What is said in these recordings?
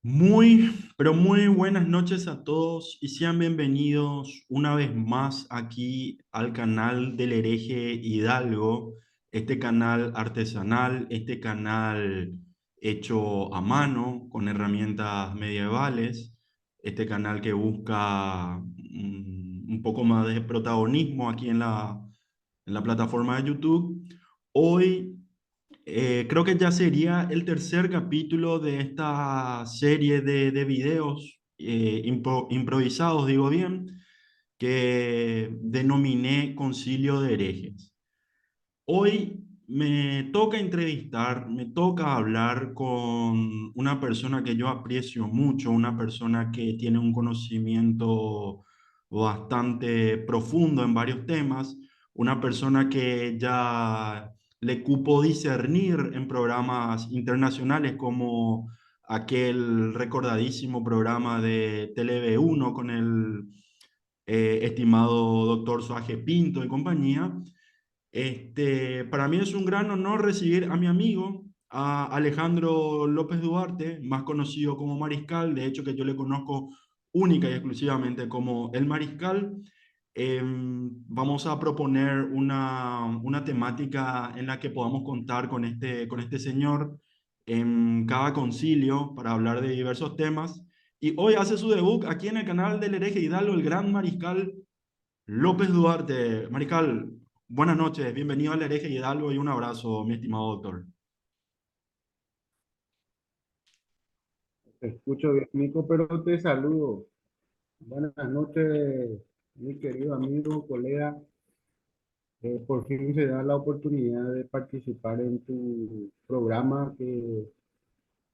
Pero muy buenas noches a todos y sean bienvenidos una vez más aquí al canal del hereje Hidalgo, este canal artesanal, este canal hecho a mano con herramientas medievales, este canal que busca un poco más de protagonismo aquí en la plataforma de YouTube. Hoy creo que ya sería el tercer capítulo de esta serie de videos improvisados, digo bien, que denominé Concilio de Herejes. Hoy me toca entrevistar, me toca hablar con una persona que yo aprecio mucho, una persona que tiene un conocimiento bastante profundo en varios temas, una persona que ya le cupo discernir en programas internacionales como aquel recordadísimo programa de TV1 con el estimado doctor Suaje Pinto y compañía. Para mí es un gran honor recibir a mi amigo, a Alejandro López Duarte, más conocido como Mariscal, de hecho que yo le conozco única y exclusivamente como el Mariscal. Vamos a proponer una temática en la que podamos contar con este señor en cada concilio para hablar de diversos temas. Y hoy hace su debut aquí en el canal del hereje Hidalgo, el gran Mariscal López Duarte. Mariscal, buenas noches, bienvenido al hereje Hidalgo y un abrazo, mi estimado doctor. Te escucho bien, Nico, pero te saludo. Buenas noches, mi querido amigo, colega. Por fin se da la oportunidad de participar en tu programa, que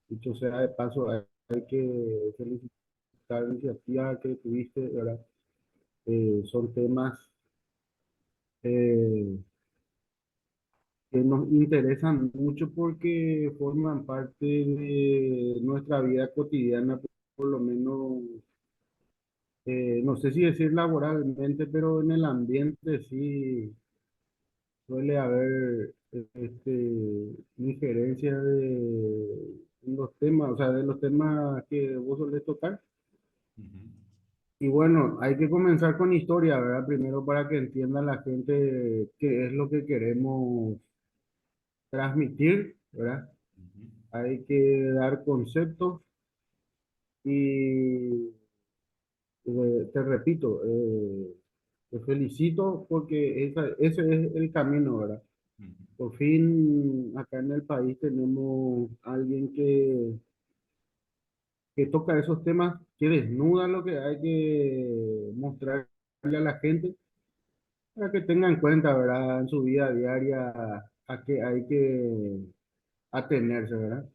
dicho sea de paso, hay que felicitar la iniciativa que tuviste, ¿verdad? Son temas eh, que nos interesan mucho porque forman parte de nuestra vida cotidiana, por lo menos no sé si decir laboralmente, pero en el ambiente sí suele haber injerencia de los temas, o sea, de los temas que vos solés tocar. Ujú. Y bueno, hay que comenzar con historia, ¿verdad? Primero para que entienda la gente qué es lo que queremos transmitir, ¿verdad? Ujú. Hay que dar conceptos y te repito, te felicito porque ese es el camino, ¿verdad? Ujú. Por fin acá en el país tenemos alguien que toca esos temas, que desnuda lo que hay que mostrarle a la gente para que tenga en cuenta, ¿verdad? En su vida diaria a que hay que atenerse, ¿verdad?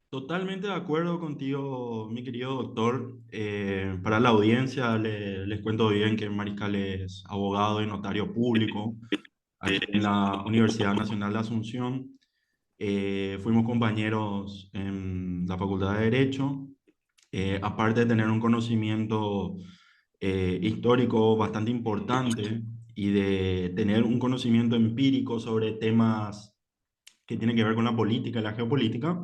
Totalmente de acuerdo contigo, mi querido doctor. Para la audiencia les cuento bien que Mariscal es abogado y notario público aquí en la Universidad Nacional de Asunción. Fuimos compañeros en la Facultad de Derecho. Aparte de tener un conocimiento histórico bastante importante y de tener un conocimiento empírico sobre temas que tienen que ver con la política y la geopolítica,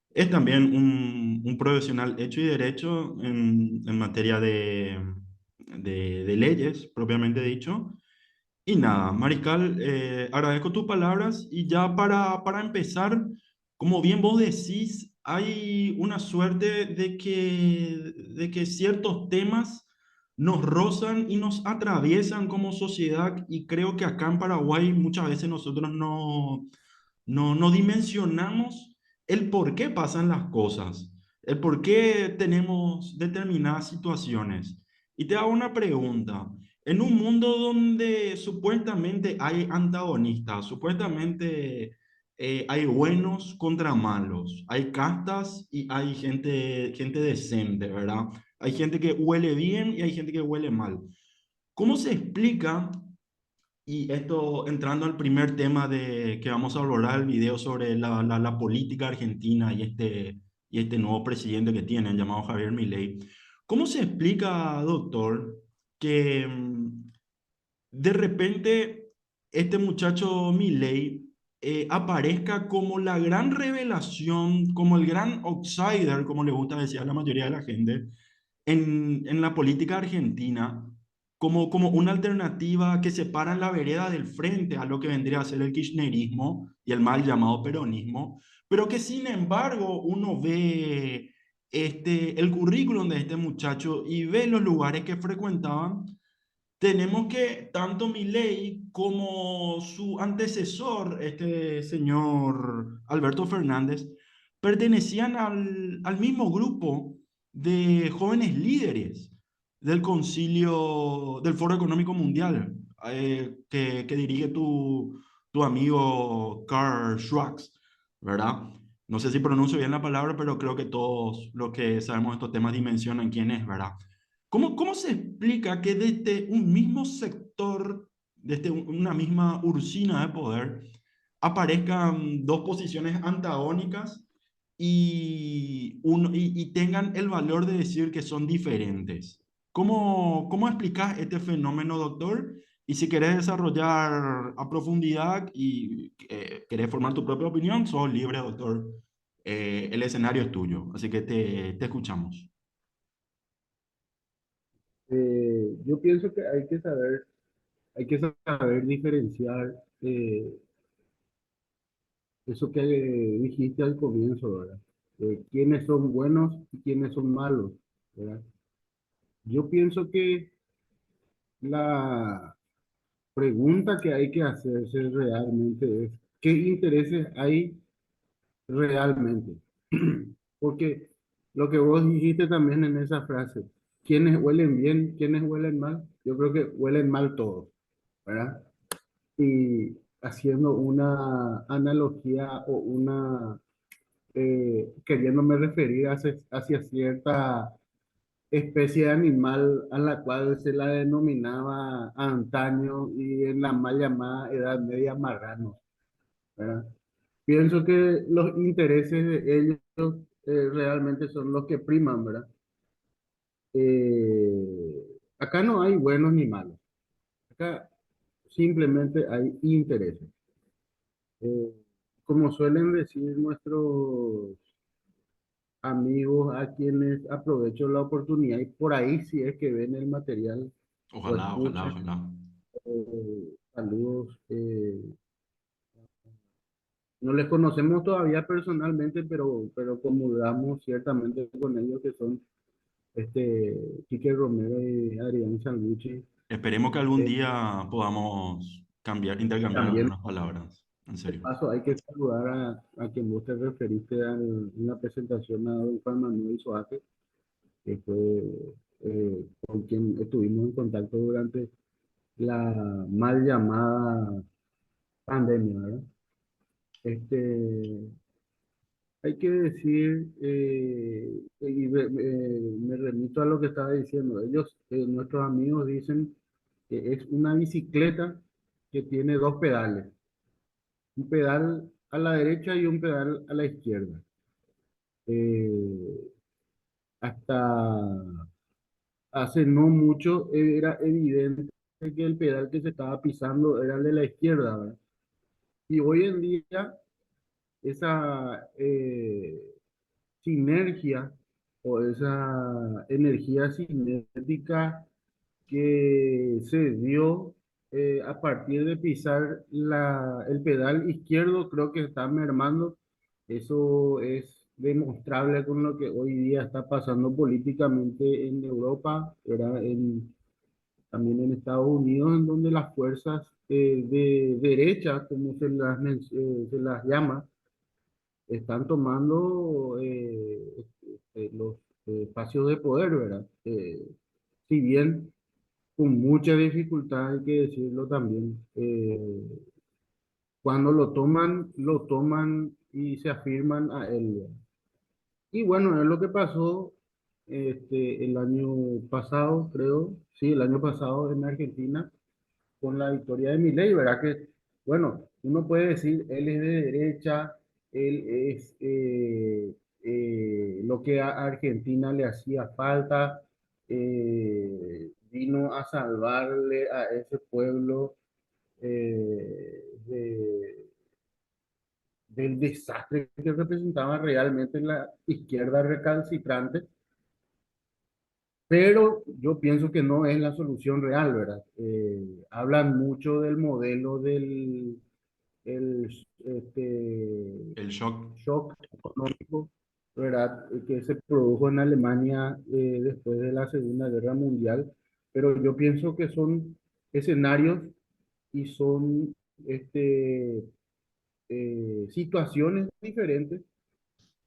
es también un profesional hecho y derecho en materia de leyes, propiamente dicho. Y nada, Mariscal, agradezco tus palabras y ya para empezar, como bien vos decís, hay una suerte de que ciertos temas nos rozan y nos atraviesan como sociedad y creo que acá en Paraguay muchas veces nosotros no dimensionamos el por qué pasan las cosas, el por qué tenemos determinadas situaciones. Y te hago una pregunta. En un mundo donde supuestamente hay antagonistas, supuestamente hay buenos contra malos, hay castas y hay gente decente, ¿verdad? Hay gente que huele bien y hay gente que huele mal. ¿Cómo se explica, y esto entrando al primer tema de que vamos a hablar el video sobre la política argentina y este nuevo presidente que tienen, llamado Javier Milei? ¿Cómo se explica, doctor, que de repente este muchacho Milei aparezca como la gran revelación, como el gran outsider, como le gusta decir a la mayoría de la gente, en la política argentina, como una alternativa que separa en la vereda del frente a lo que vendría a ser el kirchnerismo y el mal llamado peronismo, pero que sin embargo uno ve el currículum de este muchacho y ve los lugares que frecuentaban. Tenemos que tanto Milei como su antecesor, este señor Alberto Fernández, pertenecían al mismo grupo de jóvenes líderes del concilio del Foro Económico Mundial, que dirige tu amigo Karl Schwarz, ¿verdad? No sé si pronuncio bien la palabra, pero creo que todos los que sabemos de estos temas dimensionan quién es, ¿verdad? ¿Cómo se explica que desde un mismo sector, desde una misma ursina de poder, aparezcan dos posiciones antagónicas y tengan el valor de decir que son diferentes? ¿Cómo explicas este fenómeno, doctor? Y si querés desarrollar a profundidad y querés formar tu propia opinión, sos libre, doctor. El escenario es tuyo, así que te escuchamos. Yo pienso que hay que saber diferenciar eso que dijiste al comienzo, ¿verdad? Quiénes son buenos y quiénes son malos, ¿verdad? Yo pienso que la pregunta que hay que hacerse realmente es, ¿qué intereses hay realmente? Porque lo que vos dijiste también en esa frase, ¿quiénes huelen bien, quiénes huelen mal? Yo creo que huelen mal todos, ¿verdad? Y haciendo una analogía o queriéndome referir hacia cierta especie de animal a la cual se la denominaba antaño y en la mal llamada Edad Media marranos, ¿verdad? Pienso que los intereses de ellos realmente son los que priman, ¿verdad? Acá no hay buenos ni malos, acá simplemente hay intereses. Eh, Como suelen decir nuestros amigos a quienes aprovecho la oportunidad y por ahí si es que ven el material o Ojalá, ojalá, escuchan, ojalá. saludos. No les conocemos todavía personalmente, pero comulgamos ciertamente con ellos que son Quique Romero y Adrián Sangucci. Esperemos que algún Eh, día podamos intercambiar También, algunas palabras. En de serio. paso, hay que saludar a quien vos te referiste en la presentación a don Juan Manuel Soaque, que fue con quien estuvimos en contacto durante la mal llamada pandemia, ¿verdad? Este, hay que decir, me remito a lo que estaba diciendo, ellos, nuestros amigos dicen que es una bicicleta que tiene dos pedales, un pedal a la derecha y un pedal a la izquierda. Eh, Hasta hace no mucho era evidente que el pedal que se estaba pisando era el de la izquierda, ¿verdad? Y hoy en día esa sinergia o esa energía cinética que se dio a partir de pisar el pedal izquierdo, creo que está mermando. Eso es demostrable con lo que hoy día está pasando políticamente en Europa, ¿verdad? También en Estados Unidos, en donde las fuerzas de derecha, como se las llama, están tomando los espacios de poder, ¿verdad? Si bien con mucha dificultad, hay que decirlo también, cuando lo toman y se afirman a él, ¿verdad? Y bueno, es lo que pasó el año pasado, creo, sí, el año pasado en Argentina, con la victoria de Milei, ¿verdad? Que, bueno, uno puede decir, él es de derecha, él es lo que a Argentina le hacía falta, vino a salvarle a ese pueblo del desastre que representaba realmente la izquierda recalcitrante, pero yo pienso que no es la solución real, ¿verdad? Hablan mucho del modelo del el, El shock. shock económico, ¿verdad? Que se produjo en Alemania después de la Segunda Guerra Mundial, pero yo pienso que son escenarios y son este, situaciones diferentes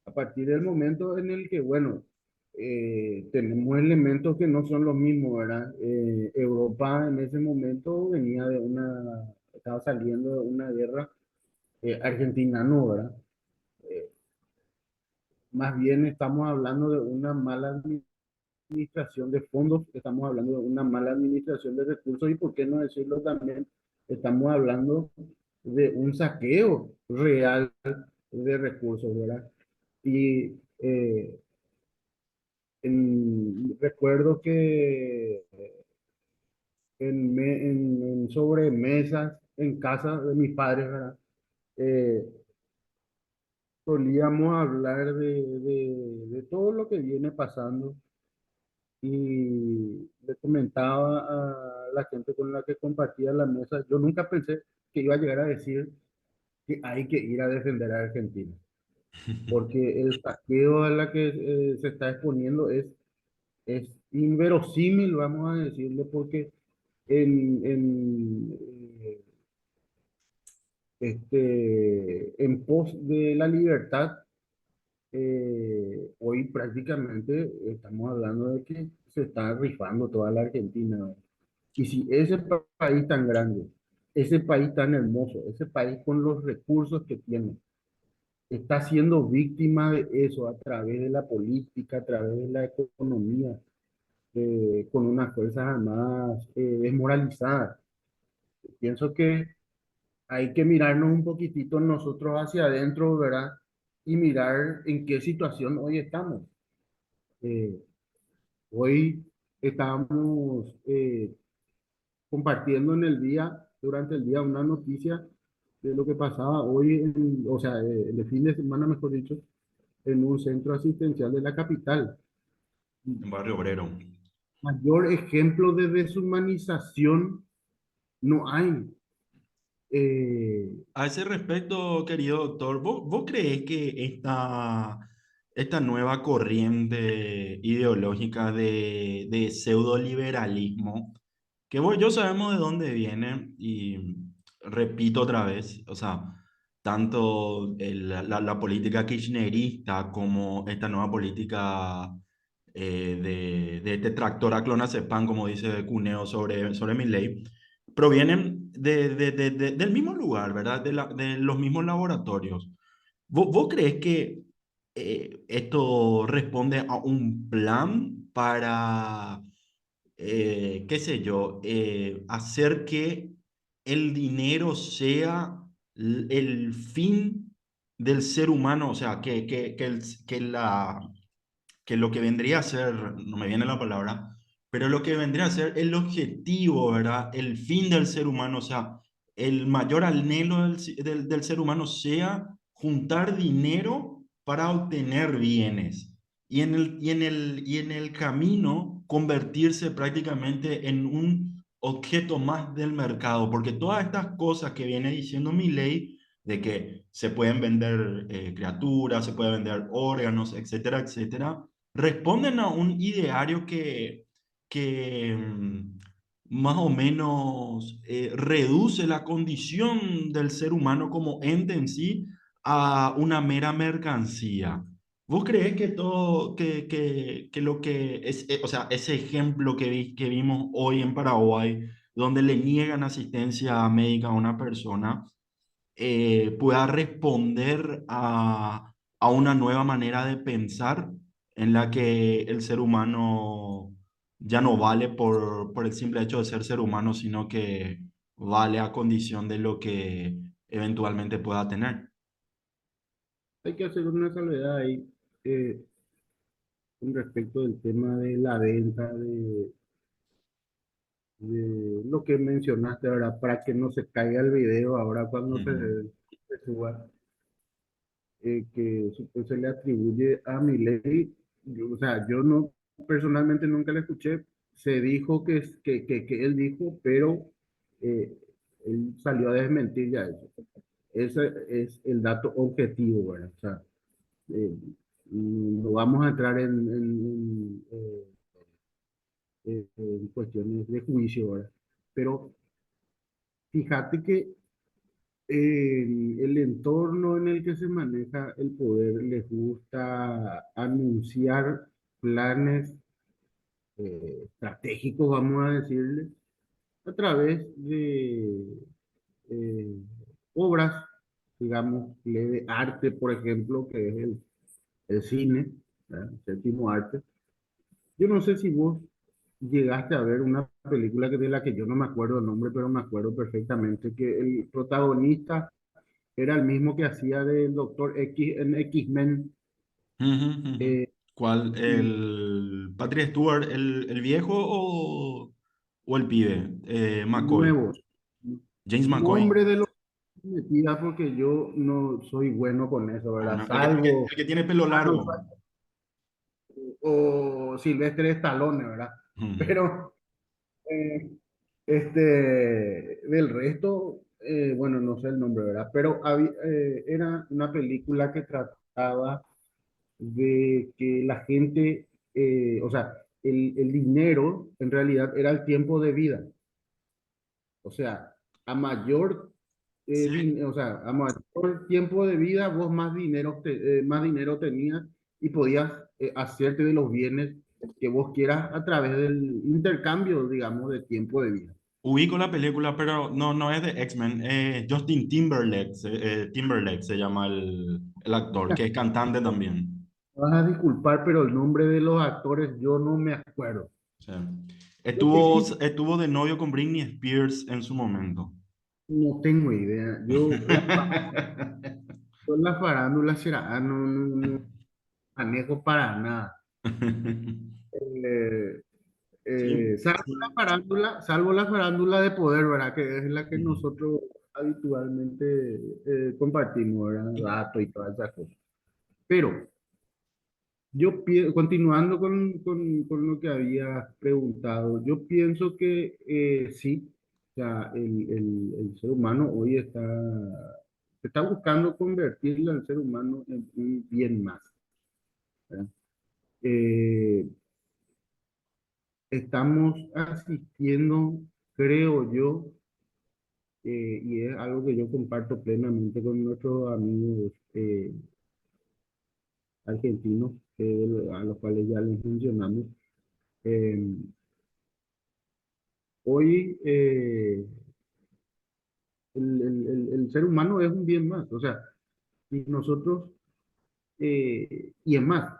a partir del momento en el que, bueno, tenemos elementos que no son los mismos, ¿verdad? Europa en ese momento venía de estaba saliendo de una guerra, Argentina no, ¿verdad? Más bien estamos hablando de una mala administración de fondos, estamos hablando de una mala administración de recursos y, por qué no decirlo también, estamos hablando de un saqueo real de recursos, ¿verdad? Y recuerdo que en sobremesas en casa de mis padres, ¿verdad? Eh, solíamos hablar de todo lo que viene pasando y le comentaba a la gente con la que compartía la mesa, yo nunca pensé que iba a llegar a decir que hay que ir a defender a Argentina, porque el saqueo a la que se está exponiendo es inverosímil, vamos a decirle, porque en en pos de la libertad, hoy prácticamente estamos hablando de que se está rifando toda la Argentina, ¿no? Y si ese país tan grande, ese país tan hermoso, ese país con los recursos que tiene, está siendo víctima de eso a través de la política, a través de la economía, con unas fuerzas armadas desmoralizadas. Pienso que hay que mirarnos un poquitito nosotros hacia adentro, ¿verdad? Y mirar en qué situación hoy estamos. Eh, Hoy estamos compartiendo durante el día, una noticia de lo que pasaba hoy, o sea, el fin de semana, mejor dicho, en un centro asistencial de la capital. En Barrio Obrero. Mayor ejemplo de deshumanización no hay. Eh, A ese respecto, querido doctor, ¿vos creés que esta nueva corriente ideológica de pseudoliberalismo, que vos y yo sabemos de dónde viene, y repito otra vez, o sea, tanto la política kirchnerista como esta nueva política de este tractor a clonazepam, como dice Cuneo sobre Milei, provienen del mismo lugar, ¿verdad? De los mismos laboratorios. ¿Vos crees que esto responde a un plan para, qué sé yo, hacer que el dinero sea el fin del ser humano? O sea, que lo que vendría a ser, no me viene la palabra, pero lo que vendría a ser el objetivo, ¿verdad? El fin del ser humano, o sea, el mayor anhelo del ser humano sea juntar dinero para obtener bienes y en el camino convertirse prácticamente en un objeto más del mercado, porque todas estas cosas que viene diciendo mi ley, de que se pueden vender criaturas, se pueden vender órganos, etcétera, etcétera, responden a un ideario que más o menos reduce la condición del ser humano como ente en sí a una mera mercancía. ¿Vos creés que todo, que lo que es, o sea, ese ejemplo que vimos hoy en Paraguay, donde le niegan asistencia médica a una persona, pueda responder a una nueva manera de pensar en la que el ser humano ya no vale por el simple hecho de ser ser humano, sino que vale a condición de lo que eventualmente pueda tener? Hay que hacer una salvedad ahí eh, con respecto del tema de la venta de lo que mencionaste ahora, para que no se caiga el video ahora cuando Ujú. se suba. que se le atribuye a Milei, o sea, yo no, personalmente nunca le escuché, se dijo que él dijo, pero eh, él salió a desmentir ya eso. Ese es el dato objetivo, ¿verdad? O sea, eh, no vamos a entrar en cuestiones de juicio, ¿verdad? Pero fíjate que el entorno en el que se maneja el poder les gusta anunciar planes estratégicos, vamos a decirle, a través de eh, obras, digamos, de arte, por ejemplo, que es el cine, ¿verdad? El séptimo arte. Yo no sé si vos llegaste a ver una película que de la que yo no me acuerdo el nombre, pero me acuerdo perfectamente que el protagonista era el mismo que hacía del Doctor X en X-Men. Ujú, ujú. eh, ¿Cuál? y ¿El Patrick Stewart, el viejo o el pibe? McCoy. nuevo. James McCoy. Nombre de los que metía porque yo no soy bueno con eso, Ah, ¿verdad? no, Salvo el que tiene pelo Arnold largo. Schwarzenegger o Silvestre Stallone, ¿verdad? Ujú. Pero eh, del resto, bueno, no sé el nombre, ¿verdad? Pero era una película que trataba de que la gente, o sea, el dinero en realidad era el tiempo de vida. O sea, a mayor, Sí, o sea, a mayor tiempo de vida, vos más dinero tenías y podías hacerte de los bienes que vos quieras a través del intercambio, digamos, de tiempo de vida. ubico la película, pero no, no es de X-Men. Justin Timberlake, Timberlake se llama el actor, que es cantante también. Me vas a disculpar, pero el nombre de los actores yo no me acuerdo. Sí. Lo que sí, Estuvo de novio con Britney Spears en su momento. no tengo idea. Yo la farándula será, no manejo para nada. Eh, Sí, sí. salvo la farándula de poder, ¿verdad? Que es la que nosotros habitualmente compartimos, ¿verdad? Datos y todas esas cosas. Pero continuando con lo que había preguntado, yo pienso que sí, o sea, el ser humano hoy está buscando convertirle al ser humano en un bien más, ¿verdad? Eh, Estamos asistiendo, creo yo, y es algo que yo comparto plenamente con nuestros amigos argentinos, a los cuales ya les mencionamos. eh, Hoy el ser humano es un bien más, o sea, y nosotros, y es más,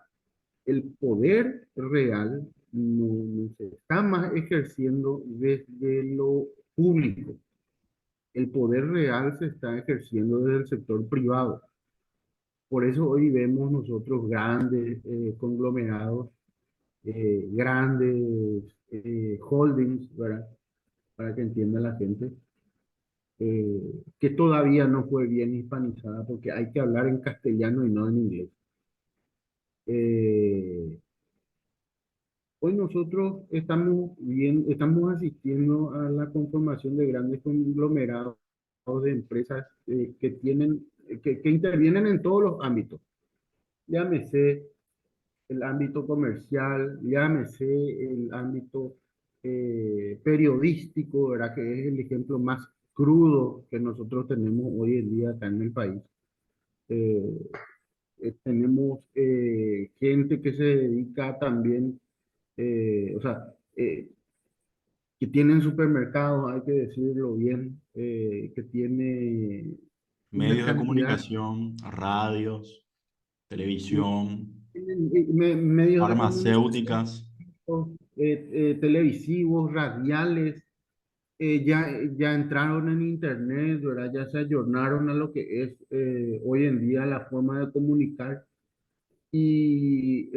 el poder real no se está más ejerciendo desde lo público. El poder real se está ejerciendo desde el sector privado. Por eso hoy vemos nosotros grandes conglomerados, grandes holdings, ¿verdad? Para que entienda la gente, que todavía no fue bien hispanizada porque hay que hablar en castellano y no en inglés. Eh, Hoy nosotros estamos asistiendo a la conformación de grandes conglomerados de empresas que intervienen en todos los ámbitos. Llámese el ámbito comercial, llámese el ámbito periodístico, ¿verdad? Que es el ejemplo más crudo que nosotros tenemos hoy en día acá en el país. Eh, Tenemos gente que se dedica también, o sea, que tienen supermercados, hay que decirlo bien, que tiene una Medios de cantidad, comunicación, radios, televisión, medios de comunicación, farmacéuticas. televisivos, radiales, ya entraron en internet, ¿verdad? Ya se ayornaron a lo que es hoy en día la forma de comunicar. Y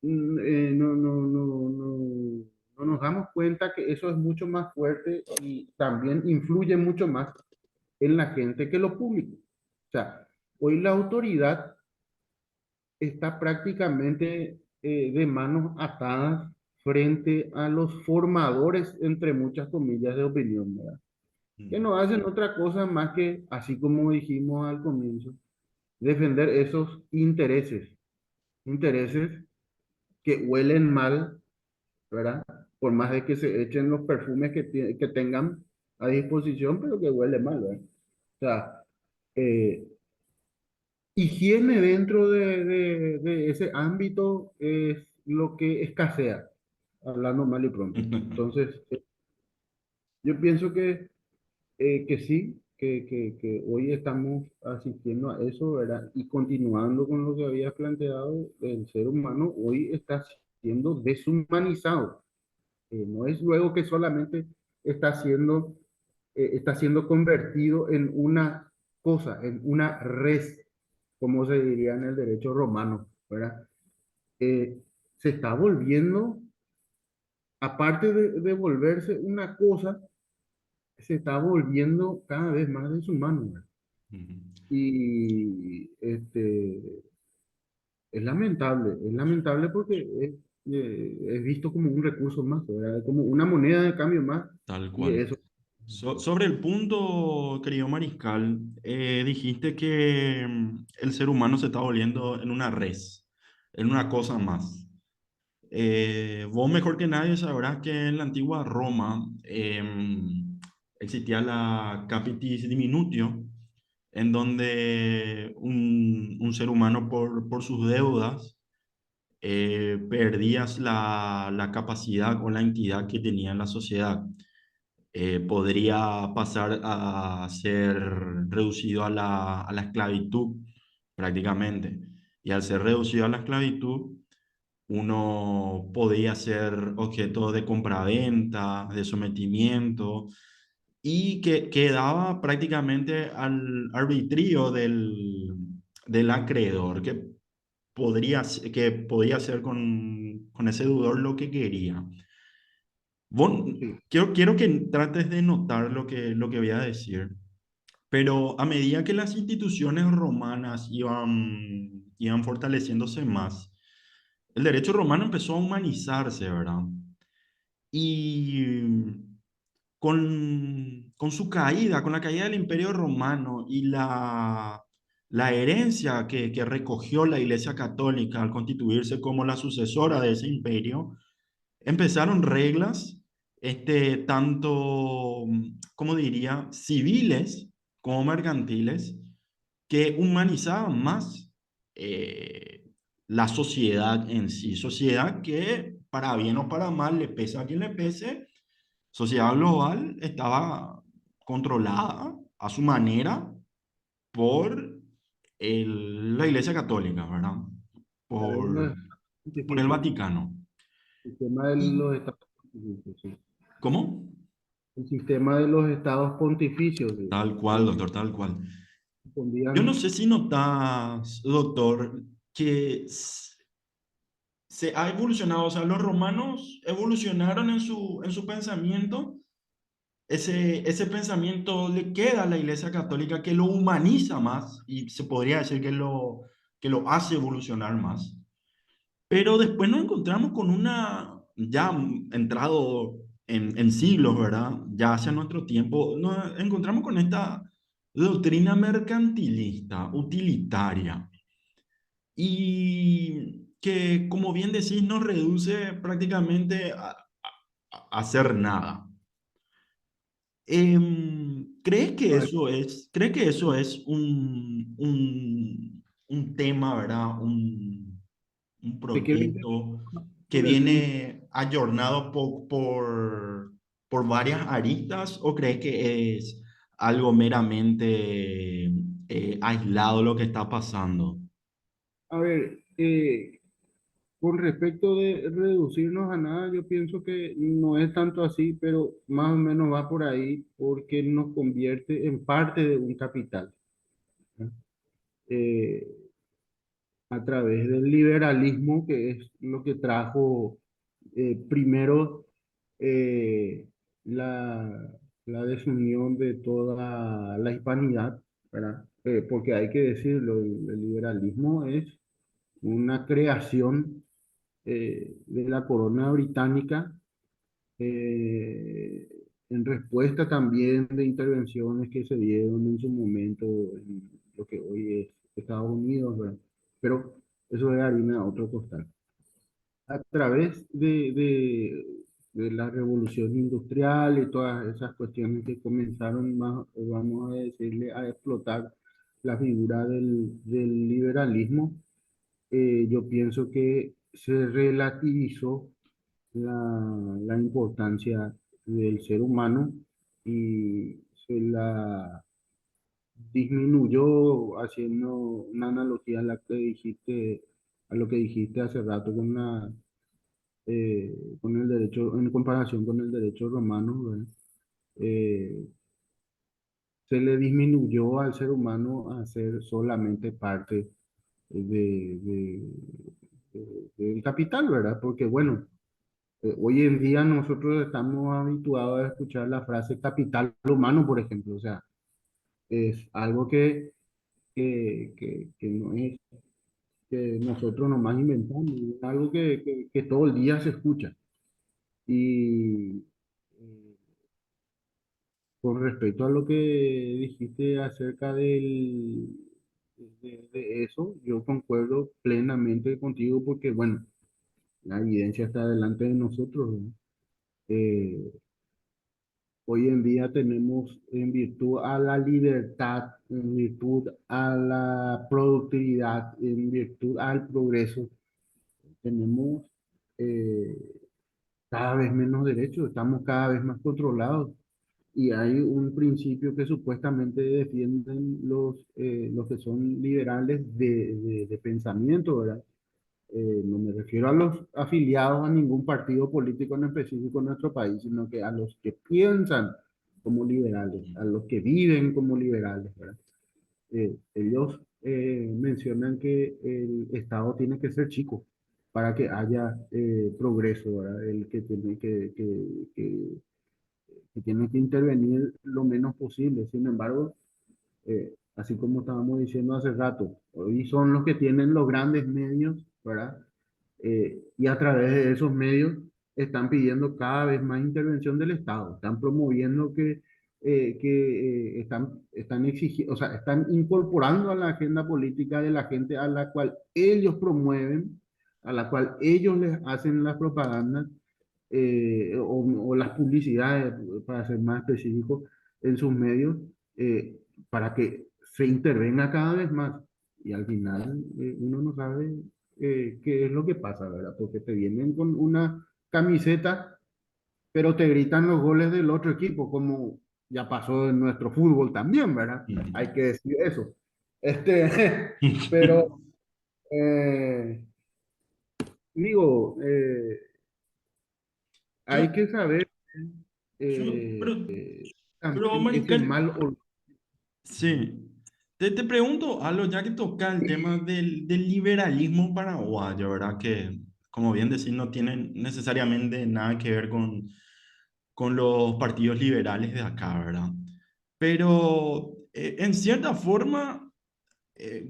no nos damos cuenta que eso es mucho más fuerte y también influye mucho más en la gente que lo público. O sea, hoy la autoridad está prácticamente de manos atadas frente a los formadores, entre muchas comillas, de opinión, ¿verdad? Que Mm. no hacen otra cosa más que, así como dijimos al comienzo, defender esos intereses, intereses que huelen mal, ¿verdad? Por más de que se echen los perfumes que tengan a disposición, pero que huele mal, ¿verdad? O sea, eh, higiene dentro de ese ámbito es lo que escasea, hablando mal y pronto. Entonces, yo pienso que sí, que hoy estamos asistiendo a eso, ¿verdad? Y continuando con lo que habías planteado, el ser humano hoy está siendo deshumanizado. No es luego que solamente está siendo convertido en una cosa, en una res, como se diría en el derecho romano, ¿verdad? Eh, Se está volviendo, aparte de volverse una cosa, se está volviendo cada vez más deshumano, ¿verdad? Ujú. Y es lamentable porque es visto como un recurso más, ¿verdad? Como una moneda de cambio más, Tal y cual. eso. Sobre el punto, querido Mariscal, dijiste que el ser humano se está volviendo en una res, en una cosa más. Vos mejor que nadie sabrás que en la antigua Roma existía la capitis diminutio, en donde un ser humano por sus deudas perdías la capacidad o la entidad que tenía en la sociedad. Podría pasar a ser reducido a la esclavitud prácticamente. Y al ser reducido a la esclavitud, uno podía ser objeto de compraventa, de sometimiento, y que quedaba prácticamente al arbitrio del acreedor, que podía hacer con ese deudor lo que quería. Vos, Sí, quiero que trates de notar lo que voy a decir, pero a medida que las instituciones romanas iban fortaleciéndose más, el derecho romano empezó a humanizarse, ¿verdad? Y con su caída, con la caída del Imperio Romano y la herencia que recogió la Iglesia Católica al constituirse como la sucesora de ese imperio, empezaron reglas, tanto, como diría, civiles como mercantiles, que humanizaban más eh, la sociedad en sí. Sociedad que, para bien o para mal, le pese a quien le pese, sociedad global estaba controlada a su manera por la Iglesia Católica, ¿verdad? el Por, por el pontificio, Vaticano. el sistema de ¿Y los estados pontificios, sí. cómo? El sistema de los estados pontificios, Tal cual, doctor, tal cual. Yo no respondían. sé si notas, doctor, que se ha evolucionado, o sea, los romanos evolucionaron en su pensamiento. Ese pensamiento le queda a la Iglesia Católica que lo humaniza más y se podría decir que lo hace evolucionar más. Pero después nos encontramos con ya entrado en siglos, ¿verdad? Ya hacia nuestro tiempo, nos encontramos con esta doctrina mercantilista, utilitaria, y que, como bien decís, nos reduce prácticamente a hacer nada. ¿Crees que eso es un tema, ¿verdad? Un Te quiero interrumpir proyecto que sobre el punto. viene ayornado por varias aristas, o crees que es algo meramente aislado lo que está pasando? A ver, con respecto de reducirnos a nada, yo pienso que no es tanto así, pero más o menos va por ahí porque nos convierte en parte de un capital, ¿no? Eh, a través del liberalismo, que es lo que trajo primero eh, la, la desunión de toda la hispanidad, ¿verdad? Porque hay que decirlo, el liberalismo es una creación de la corona británica, eh, en respuesta también de intervenciones que se dieron en su momento en lo que hoy es Estados Unidos, ¿verdad? Pero eso es harina de otro costal. A través de la revolución industrial y todas esas cuestiones que comenzaron más, vamos a decirle, a explotar la figura del liberalismo, yo pienso que se relativizó la importancia del ser humano y se la disminuyó haciendo una analogía a la que dijiste, a lo que dijiste hace rato con el derecho, en comparación con el derecho romano, ¿verdad? Eh, Se le disminuyó al ser humano a ser solamente parte del capital, ¿verdad? Porque bueno, hoy en día nosotros estamos habituados a escuchar la frase capital humano, por ejemplo. O sea, es algo que no es que nosotros nomás inventamos, es algo que todo el día se escucha. Y con respecto a lo que dijiste acerca de eso, yo concuerdo plenamente contigo porque, bueno, la evidencia está delante de nosotros, ¿no? Eh, Hoy en día tenemos, en virtud a la libertad, en virtud a la productividad, en virtud al progreso, tenemos eh, cada vez menos derechos, estamos cada vez más controlados. Y hay un principio que supuestamente defienden los que son liberales de pensamiento, ¿verdad? No me refiero a los afiliados a ningún partido político en específico en nuestro país, sino que a los que piensan como liberales, a los que viven como liberales, ¿verdad? Ellos mencionan que el Estado tiene que ser chico para que haya progreso, ¿verdad? El que tiene que tiene que intervenir lo menos posible. Sin embargo, así como estábamos diciendo hace rato, hoy son los que tienen los grandes medios, ¿verdad? Y a través de esos medios están pidiendo cada vez más intervención del Estado, están promoviendo están exigiendo, o sea, están incorporando a la agenda política de la gente a la cual ellos promueven, a la cual ellos les hacen las propagandas o las publicidades, para ser más específico, en sus medios, para que se intervenga cada vez más. Y al final uno no sabe qué es lo que pasa, ¿verdad? Porque te vienen con una camiseta, pero te gritan los goles del otro equipo, como ya pasó en nuestro fútbol también, ¿verdad? Hay que decir eso. Este, pero eh, digo, Yo, hay que saber yo, pero también ese Marical, mal olor. sí. Te pregunto algo, ya que toca el tema del liberalismo paraguayo, ¿verdad? Que, como bien decís, no tiene necesariamente nada que ver con los partidos liberales de acá, ¿verdad? Pero en cierta forma,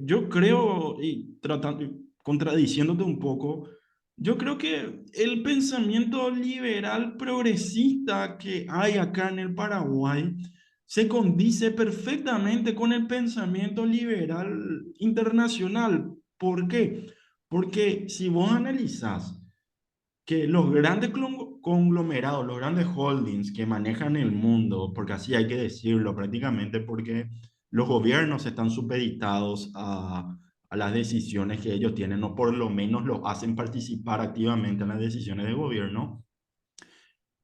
yo creo, y tratando, contradiciéndote un poco, yo creo que el pensamiento liberal progresista que hay acá en el Paraguay se condice perfectamente con el pensamiento liberal internacional. ¿Por qué? Porque si vos analizás que los grandes conglomerados, los grandes holdings que manejan el mundo, porque así hay que decirlo prácticamente, porque los gobiernos están supeditados a las decisiones que ellos tienen, o por lo menos los hacen participar activamente en las decisiones de gobierno,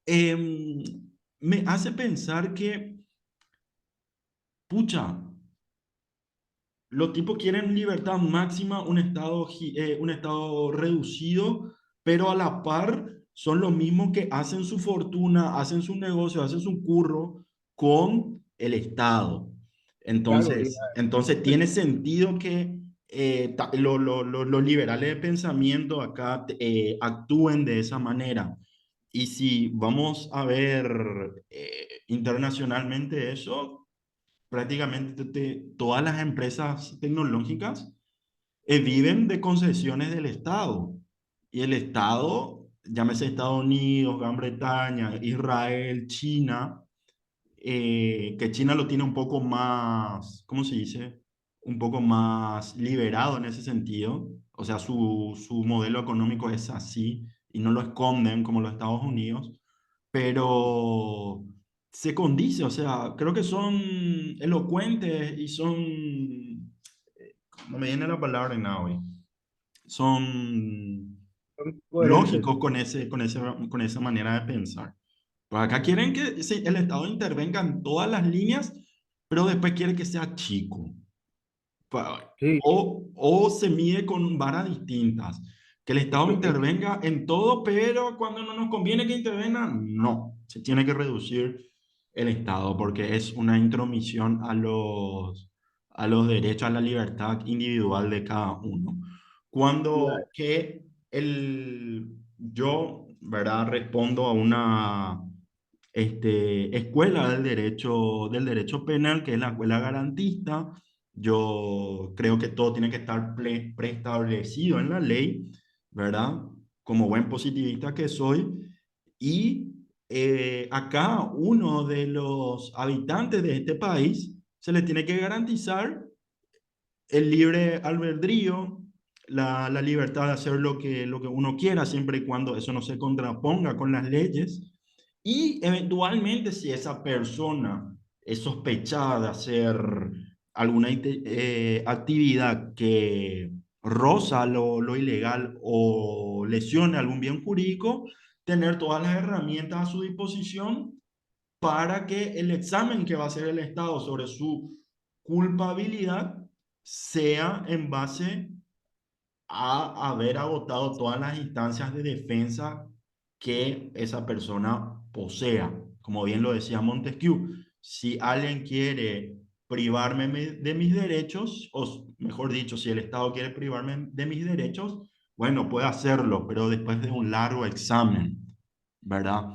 me hace pensar que, pucha, los tipos quieren libertad máxima, un estado reducido, pero a la par son los mismos que hacen su fortuna, hacen su negocio, hacen su curro con el Estado. Claro, Entonces tiene sentido que los liberales de pensamiento acá actúen de esa manera. Y si vamos a ver internacionalmente eso, prácticamente todas las empresas tecnológicas viven de concesiones del Estado. Y el Estado, llámese Estados Unidos, Gran Bretaña, Israel, China, que China lo tiene un poco más, ¿cómo se dice? Un poco más liberado en ese sentido. O sea, su modelo económico es así y no lo esconden como los Estados Unidos, pero se condice, o sea, creo que son elocuentes y son, no me viene la palabra en nada hoy, son Son coherentes. lógicos con esa manera de pensar. Pues acá quieren que sí, el Estado intervenga en todas las líneas, pero después quiere que sea chico. Sí, O se mide con varas distintas. Que el Estado intervenga en todo, pero cuando no nos conviene que intervenga, no. Se tiene que reducir el Estado porque es una intromisión a los derechos, a la libertad individual de cada uno. Cuando que yo, ¿verdad? Respondo a una escuela del derecho penal, que es la escuela garantista. Yo creo que todo tiene que estar preestablecido en la ley, ¿verdad? Como buen positivista que soy. Y acá uno de los habitantes de este país se le tiene que garantizar el libre albedrío, la libertad de hacer lo que uno quiera, siempre y cuando eso no se contraponga con las leyes. Y eventualmente, si esa persona es sospechada de hacer alguna actividad que roza lo ilegal o lesione algún bien jurídico, tener todas las herramientas a su disposición para que el examen que va a hacer el Estado sobre su culpabilidad sea en base a haber agotado todas las instancias de defensa que esa persona posea. Como bien lo decía Montesquieu, si alguien quiere privarme de mis derechos, o mejor dicho, si el Estado quiere privarme de mis derechos, bueno, puede hacerlo, pero después de un largo examen, ¿verdad?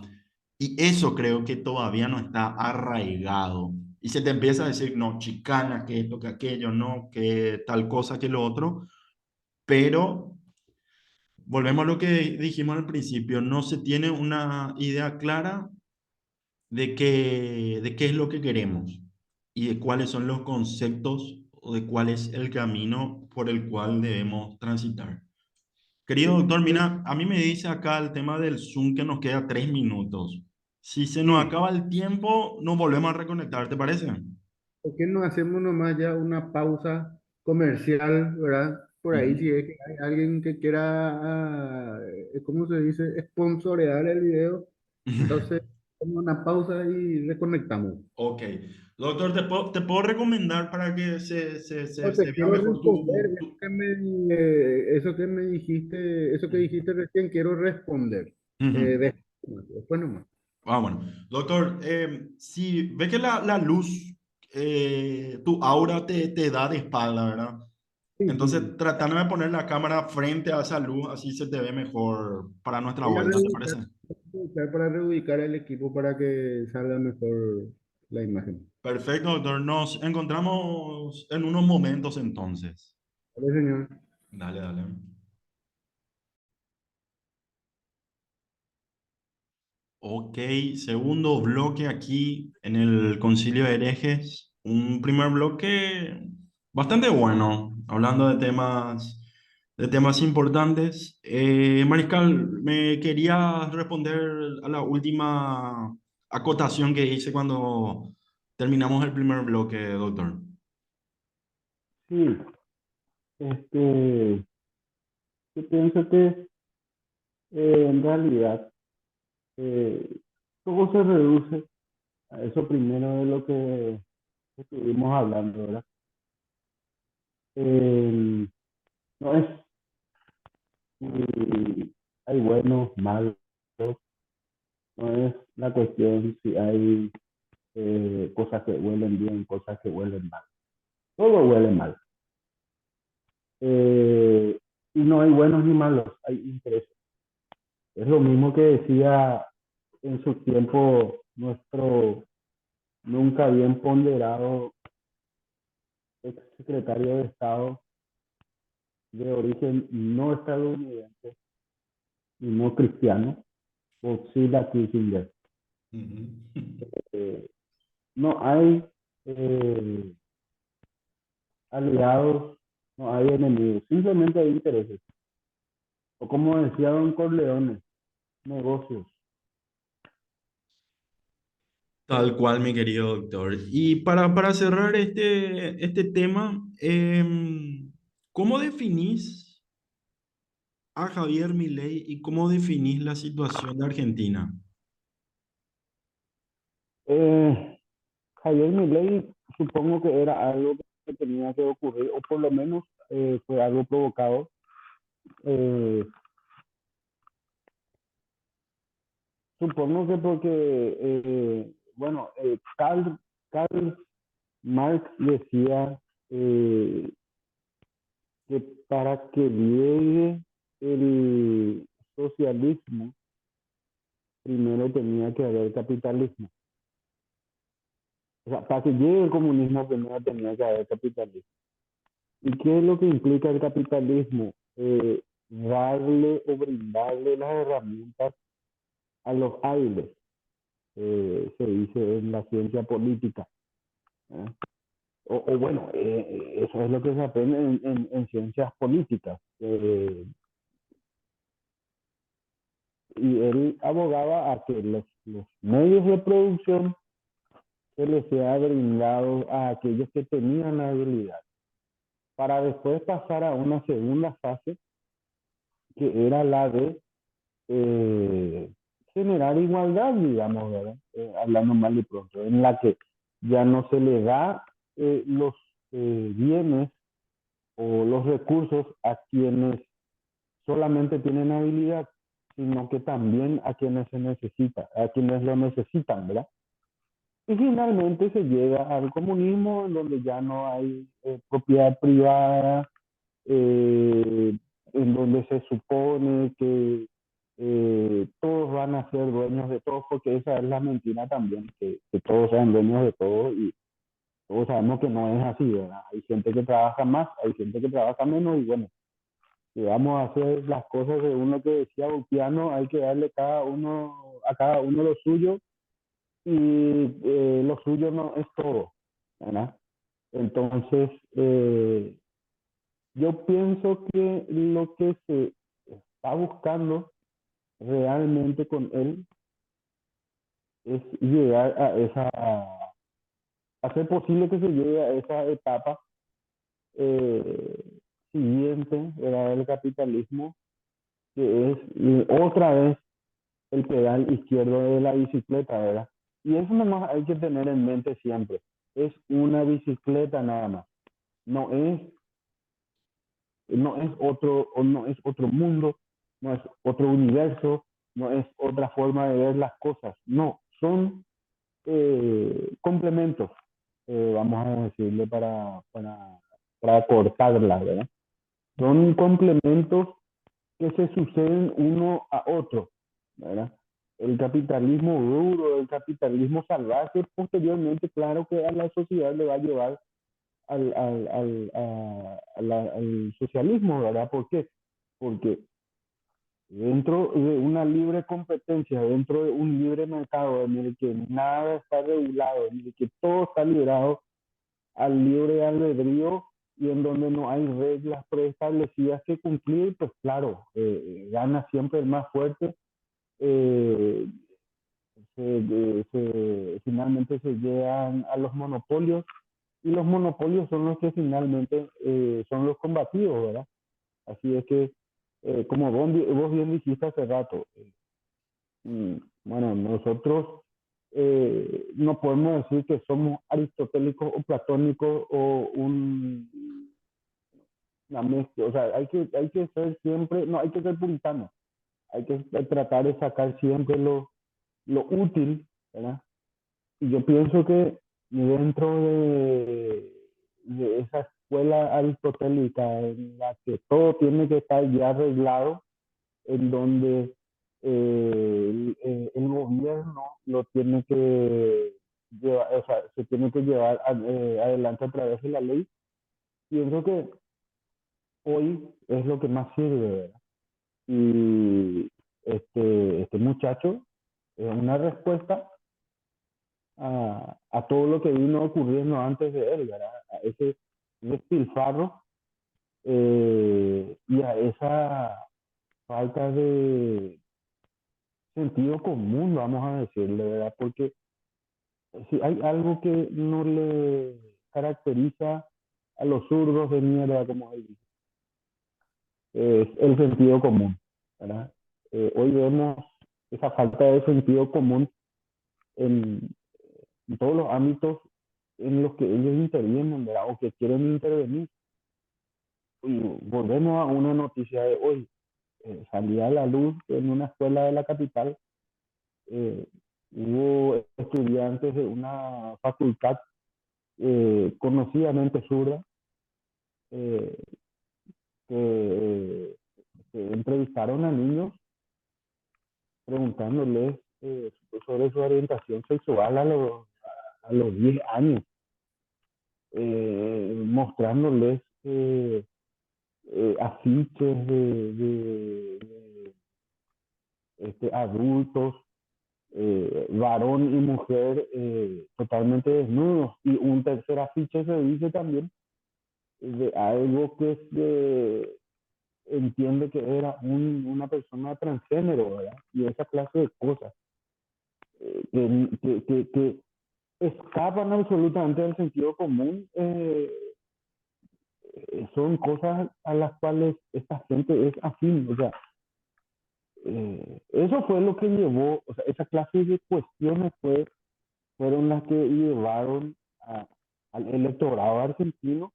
Y eso creo que todavía no está arraigado. Y se te empieza a decir, no, chicana, que esto, que aquello, no, que tal cosa, que lo otro, pero volvemos a lo que dijimos al principio, no se tiene una idea clara de qué es lo que queremos y de cuáles son los conceptos o de cuál es el camino por el cual debemos transitar. Querido doctor, mira, a mí me dice acá el tema del Zoom que nos queda 3 minutos. Si se nos sí. acaba el tiempo, nos volvemos a reconectar, ¿te parece? ¿Por qué no hacemos nomás ya una pausa comercial, ¿verdad? Por ahí si Ujú. es que hay alguien que quiera, ¿cómo se dice? Sponsorear el video. Entonces, hacemos una pausa y reconectamos. Ok. Doctor, te puedo recomendar para que No, se te vea quiero mejor responder eso que me dijiste, eso que dijiste recién, quiero responder. Ujú. Después nomás. Ah, bueno. Doctor, si ve que la luz, tu aura te da de espalda, ¿verdad? Sí, sí, Entonces, sí. tratando de poner la cámara frente a esa luz, así se te ve mejor para nuestra Voy a vuelta, ¿te parece? reubicar para reubicar el equipo para que salga mejor la imagen. Perfecto, doctor. Nos encontramos en unos momentos entonces. Vale, señor. Dale, dale. Ok, segundo bloque aquí en el Concilio de Herejes. Un primer bloque bastante bueno, hablando de temas importantes. Mariscal, me quería responder a la última acotación que hice cuando terminamos el primer bloque, doctor. Sí, este, yo pienso que en realidad eh, todo se reduce a eso primero de lo que estuvimos hablando, ¿verdad? Eh, no es si hay buenos, malos, no es la cuestión si hay cosas que huelen bien, cosas que huelen mal. Todo huele mal. Eh, y no hay buenos ni malos, hay intereses. Es lo mismo que decía en su tiempo nuestro nunca bien ponderado ex secretario de Estado de origen no estadounidense y no cristiano, Godzilla Kissinger. Ujú. Eh, no hay eh, aliados, no hay enemigos, simplemente hay intereses. O como decía Don Corleone, negocios. Tal cual, mi querido doctor. Y para cerrar este tema, ¿cómo definís a Javier Milei y cómo definís la situación de Argentina? Eh, Javier Milei supongo que era algo que tenía que ocurrir, o por lo menos fue algo provocado. Eh, Supongo que porque, bueno, Karl Marx decía eh, que para que llegue el socialismo, primero tenía que haber capitalismo. O sea, para que llegue el comunismo, primero tenía que haber capitalismo. ¿Y qué es lo que implica el capitalismo? Darle o brindarle las herramientas a los hábiles, se dice en la ciencia política. ¿Eh? O bueno, eso es lo que se aprende en ciencias políticas. Y él abogaba a que los medios de producción se les sea brindado a aquellos que tenían la habilidad, para después pasar a una segunda fase, que era la de eh, generar igualdad, digamos, ¿verdad? Hablando mal y pronto, en la que ya no se le da los bienes o los recursos a quienes solamente tienen habilidad, sino que también a quienes se necesita, a quienes lo necesitan, ¿verdad? Y finalmente se llega al comunismo, en donde ya no hay propiedad privada, eh, en donde se supone que todos van a ser dueños de todos, porque esa es la mentira también, que todos sean dueños de todo, y todos sabemos que no es así, ¿verdad? Hay gente que trabaja más, hay gente que trabaja menos, y bueno, si vamos a hacer las cosas de uno que decía Ulpiano, hay que darle a cada uno lo suyo, y lo suyo no es todo, ¿verdad? Entonces, yo pienso que lo que se está buscando realmente con él es llegar a hacer posible que se llegue a esa etapa eh, siguiente, ¿verdad? Del capitalismo, que es otra vez el pedal izquierdo de la bicicleta, ¿verdad? Y eso nomás hay que tener en mente siempre. Es una bicicleta nada más. No es, no es otro mundo, no es otro universo, no es otra forma de ver las cosas. No, son complementos, vamos a decirle para cortarla, ¿verdad? Son complementos que se suceden uno a otro, ¿verdad? El capitalismo duro, el capitalismo salvaje, posteriormente, claro que a la sociedad le va a llevar al socialismo, ¿verdad? ¿Por qué? Porque dentro de una libre competencia, dentro de un libre mercado en el que nada está regulado, en el que todo está liberado al libre albedrío y en donde no hay reglas preestablecidas que cumplir, pues claro, gana siempre el más fuerte, eh, finalmente se llegan a los monopolios, y los monopolios son los que finalmente son los combatidos, ¿verdad? Así es que, como vos bien dijiste hace rato, bueno, nosotros no podemos decir que somos aristotélicos o platónicos o una mezcla, o sea, hay que ser siempre, no, hay que ser puritano, hay que tratar de sacar siempre lo útil, ¿verdad? Y yo pienso que dentro de esa escuela aristotélica en la que todo tiene que estar ya arreglado, en donde el gobierno lo tiene que o sea, se tiene que llevar adelante a través de la ley. Pienso que hoy es lo que más sirve, ¿verdad? Y este muchacho es una respuesta a todo lo que vino ocurriendo antes de él, ¿verdad? A ese despilfarro y a esa falta de sentido común, vamos a decirle, ¿verdad? Porque si hay algo que no le caracteriza a los zurdos de mierda, como él dice, es el sentido común, ¿verdad? Hoy vemos esa falta de sentido común en, en todos los ámbitos en los que ellos intervienen, ¿verdad? O que quieren intervenir. Y volvemos a una noticia de hoy. Salía a la luz en una escuela de la capital, eh, hubo estudiantes de una facultad conocidamente zurda eh, que, que entrevistaron a niños preguntándoles sobre su orientación sexual a los 10 años, mostrándoles afiches adultos, varón y mujer totalmente desnudos. Y un tercer afiche se dice también de algo que entiende que era una persona transgénero, ¿verdad? Y esa clase de cosas que escapan absolutamente del sentido común, son cosas a las cuales esta gente es afín. O sea, eso fue lo que llevó, o sea, esa clase de cuestiones fueron las que llevaron al electorado argentino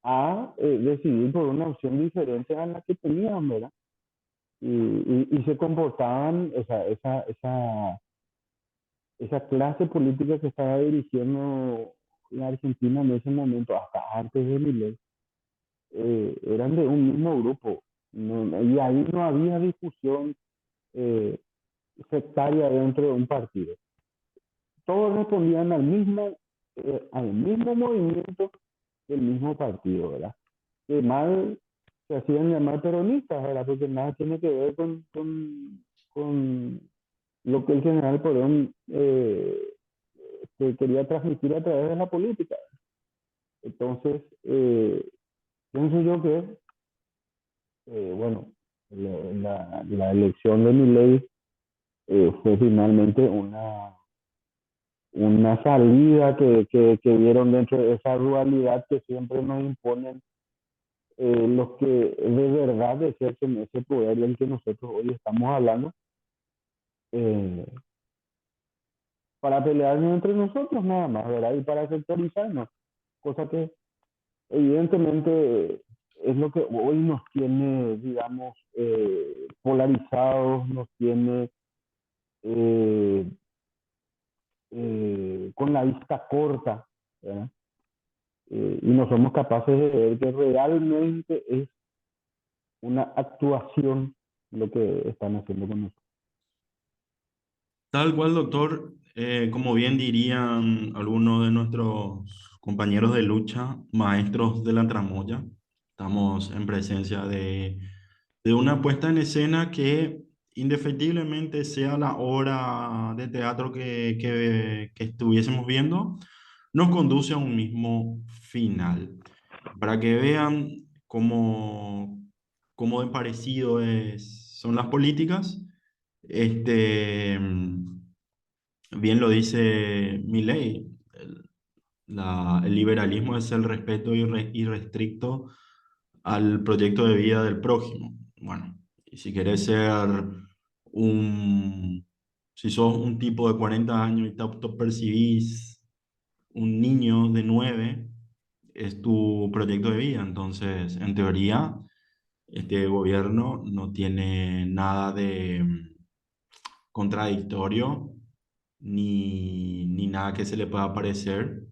a decidir por una opción diferente a la que tenían, ¿verdad? Y se comportaban, o sea, esa clase política que estaba dirigiendo la Argentina en ese momento, hasta antes de Milei, eran de un mismo grupo. Y ahí no había discusión eh, sectaria dentro de un partido. Todos respondían al mismo movimiento del mismo partido, ¿verdad? Que mal se hacían llamar peronistas, ¿verdad? Porque nada tiene que ver con lo que el general Perón que quería transmitir a través de la política. Entonces, pienso yo que, bueno, la elección de Milei fue finalmente una salida que vieron dentro de esa dualidad que siempre nos imponen los que de verdad ejercen ese poder del que nosotros hoy estamos hablando, eh, para pelearnos entre nosotros nada más, ¿verdad? Y para sectorizarnos, cosa que evidentemente es lo que hoy nos tiene, digamos, polarizados, nos tiene eh, con la vista corta, ¿verdad? Y no somos capaces de ver que realmente es una actuación lo que están haciendo con nosotros. Tal cual, doctor, como bien dirían algunos de nuestros compañeros de lucha, maestros de la tramoya, estamos en presencia de una puesta en escena que indefectiblemente sea la obra de teatro que estuviésemos viendo, nos conduce a un mismo final. Para que vean cómo de parecido son las políticas, este, bien lo dice Milley, el liberalismo es el respeto irrestricto al proyecto de vida del prójimo. Bueno, y si querés ser un, si sos un tipo de 40 años y te autopercibís un niño de 9, es tu proyecto de vida. Entonces, en teoría, este gobierno no tiene nada de contradictorio ni nada que se le pueda parecer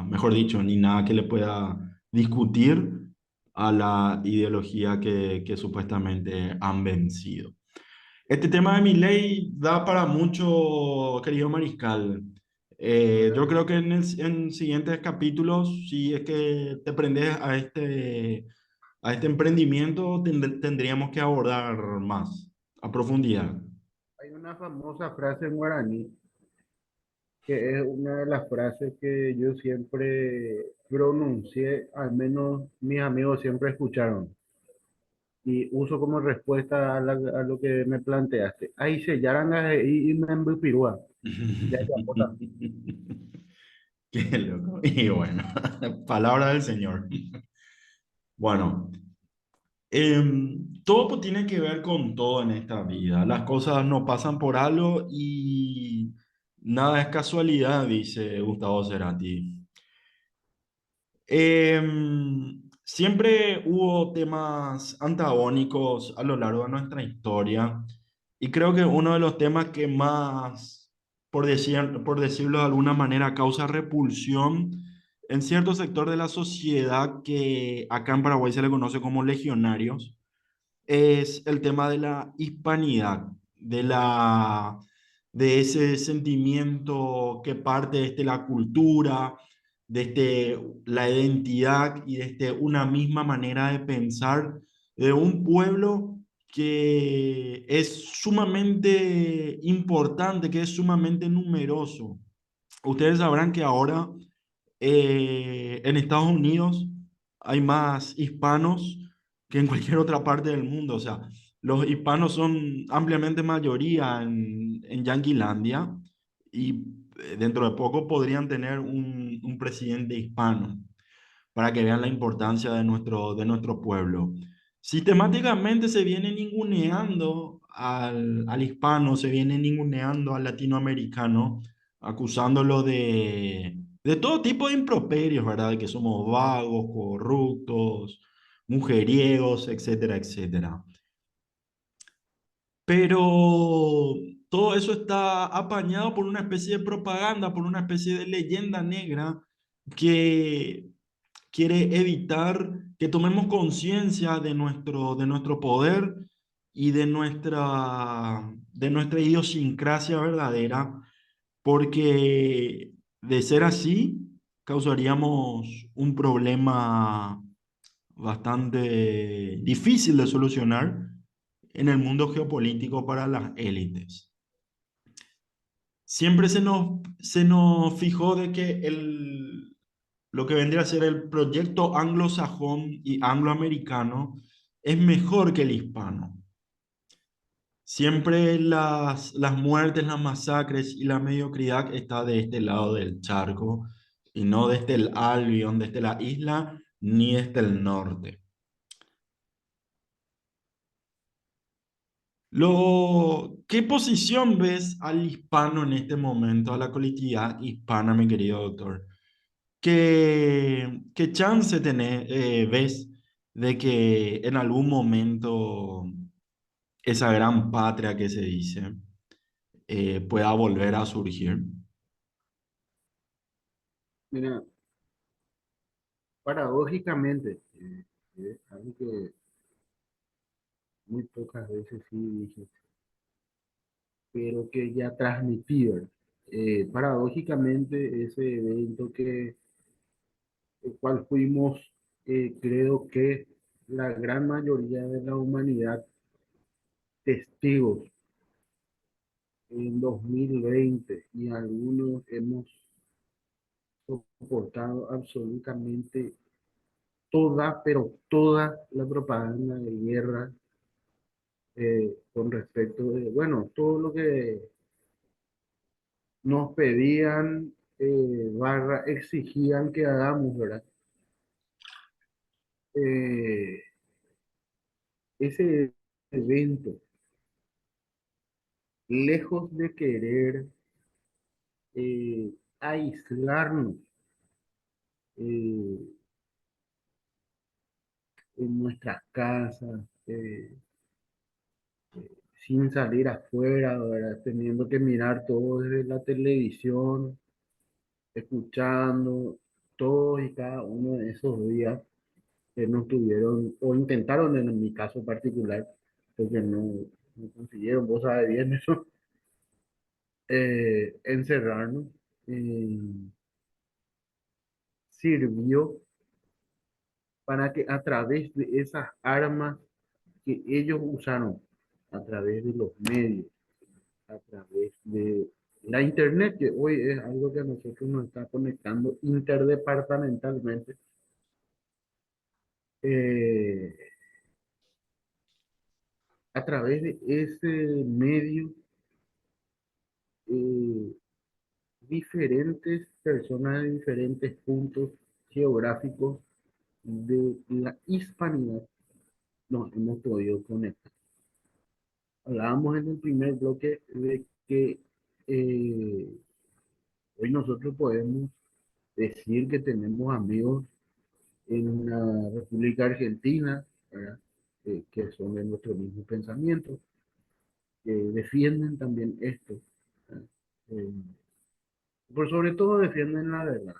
mejor dicho, ni nada que le pueda discutir a la ideología que supuestamente han vencido. Este tema de mi ley da para mucho, querido Mariscal. Yo ¿Verdad? creo que en siguientes capítulos, si es que te prendes a este emprendimiento, tendríamos que abordar más a profundidad. Hay una famosa frase en guaraní que es una de las frases que yo siempre pronuncié, al menos mis amigos siempre escucharon, y uso como respuesta a lo que me planteaste. Ahí se yarangas y me embupirúa. Ya, ya, bota. Qué loco. Y bueno, palabra del Señor. Bueno, todo pues tiene que ver con todo en esta vida. Las cosas no pasan por algo y nada es casualidad, dice Gustavo Cerati. Siempre hubo temas antagónicos a lo largo de nuestra historia y creo que uno de los temas que más, por decirlo de alguna manera, causa repulsión en cierto sector de la sociedad que acá en Paraguay se le conoce como legionarios, es el tema de la hispanidad, de ese sentimiento que parte desde la cultura, desde la identidad y desde una misma manera de pensar de un pueblo que es sumamente importante, que es sumamente numeroso. Ustedes sabrán que ahora en Estados Unidos hay más hispanos que en cualquier otra parte del mundo. O sea, los hispanos son ampliamente mayoría en Yanquilandia y dentro de poco podrían tener un presidente hispano para que vean la importancia de nuestro pueblo. Sistemáticamente se viene ninguneando al hispano, se viene ninguneando al latinoamericano, acusándolo de todo tipo de improperios, ¿verdad? De que somos vagos, corruptos, mujeriegos, etcétera, etcétera. Pero todo eso está apañado por una especie de propaganda, por una especie de leyenda negra que quiere evitar que tomemos conciencia de nuestro poder y de nuestra idiosincrasia verdadera, porque de ser así, causaríamos un problema bastante difícil de solucionar en el mundo geopolítico para las élites. Siempre se nos fijó de que lo que vendría a ser el proyecto anglosajón y angloamericano es mejor que el hispano. Siempre las muertes, las masacres y la mediocridad está de este lado del charco y no desde el Albion, desde la isla, ni desde el norte. ¿Qué posición ves al hispano en este momento, a la colectividad hispana, mi querido doctor? ¿Qué chance ves de que en algún momento esa gran patria que se dice pueda volver a surgir? Mira, paradójicamente, algo que muy pocas veces sí dije, pero que ya transmití, ¿verdad? Paradójicamente, ese evento el cual fuimos, creo que la gran mayoría de la humanidad testigos en 2020 y algunos hemos soportado absolutamente toda, pero toda la propaganda de guerra con respecto de, bueno, todo lo que nos pedían, barra, exigían que hagamos, ¿verdad? Eh, ese evento, lejos de querer aislarnos eh, en nuestras casas, sin salir afuera, ¿verdad? Teniendo que mirar todo desde la televisión, escuchando todos y cada uno de esos días que no tuvieron, o intentaron en mi caso particular, porque no consiguieron, vos sabés bien eso, encerrarnos, eh, sirvió para que a través de esas armas que ellos usaron, a través de los medios, a través de la internet, que hoy es algo que a nosotros nos está conectando interdepartamentalmente, eh, a través de ese medio, eh, diferentes personas de diferentes puntos geográficos de la hispanidad nos hemos podido conectar. Hablábamos en el primer bloque de que eh, hoy nosotros podemos decir que tenemos amigos en la República Argentina, ¿verdad? Que son de nuestro mismo pensamiento, que defienden también esto, ¿verdad? Eh, por sobre todo defienden la verdad.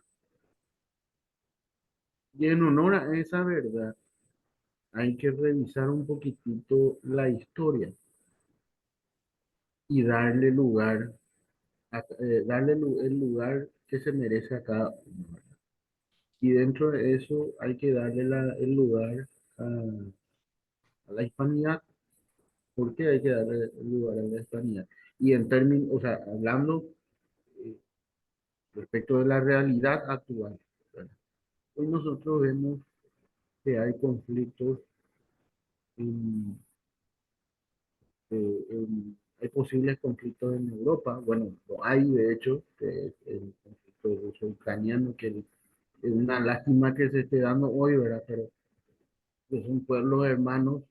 Y en honor a esa verdad, hay que revisar un poquitito la historia y darle lugar, el lugar que se merece a cada uno. Y dentro de eso hay que darle el lugar a la hispanidad. ¿Por qué hay que darle el lugar a la hispanidad? Y en términos, o sea, hablando eh, respecto de la realidad actual, ¿verdad? Hoy nosotros vemos que hay conflictos en, hay posibles conflictos en Europa. Bueno, lo hay de hecho, que es el conflicto ruso-ucraniano, que es una lástima que se esté dando hoy, ¿verdad? Pero que son pueblos hermanos,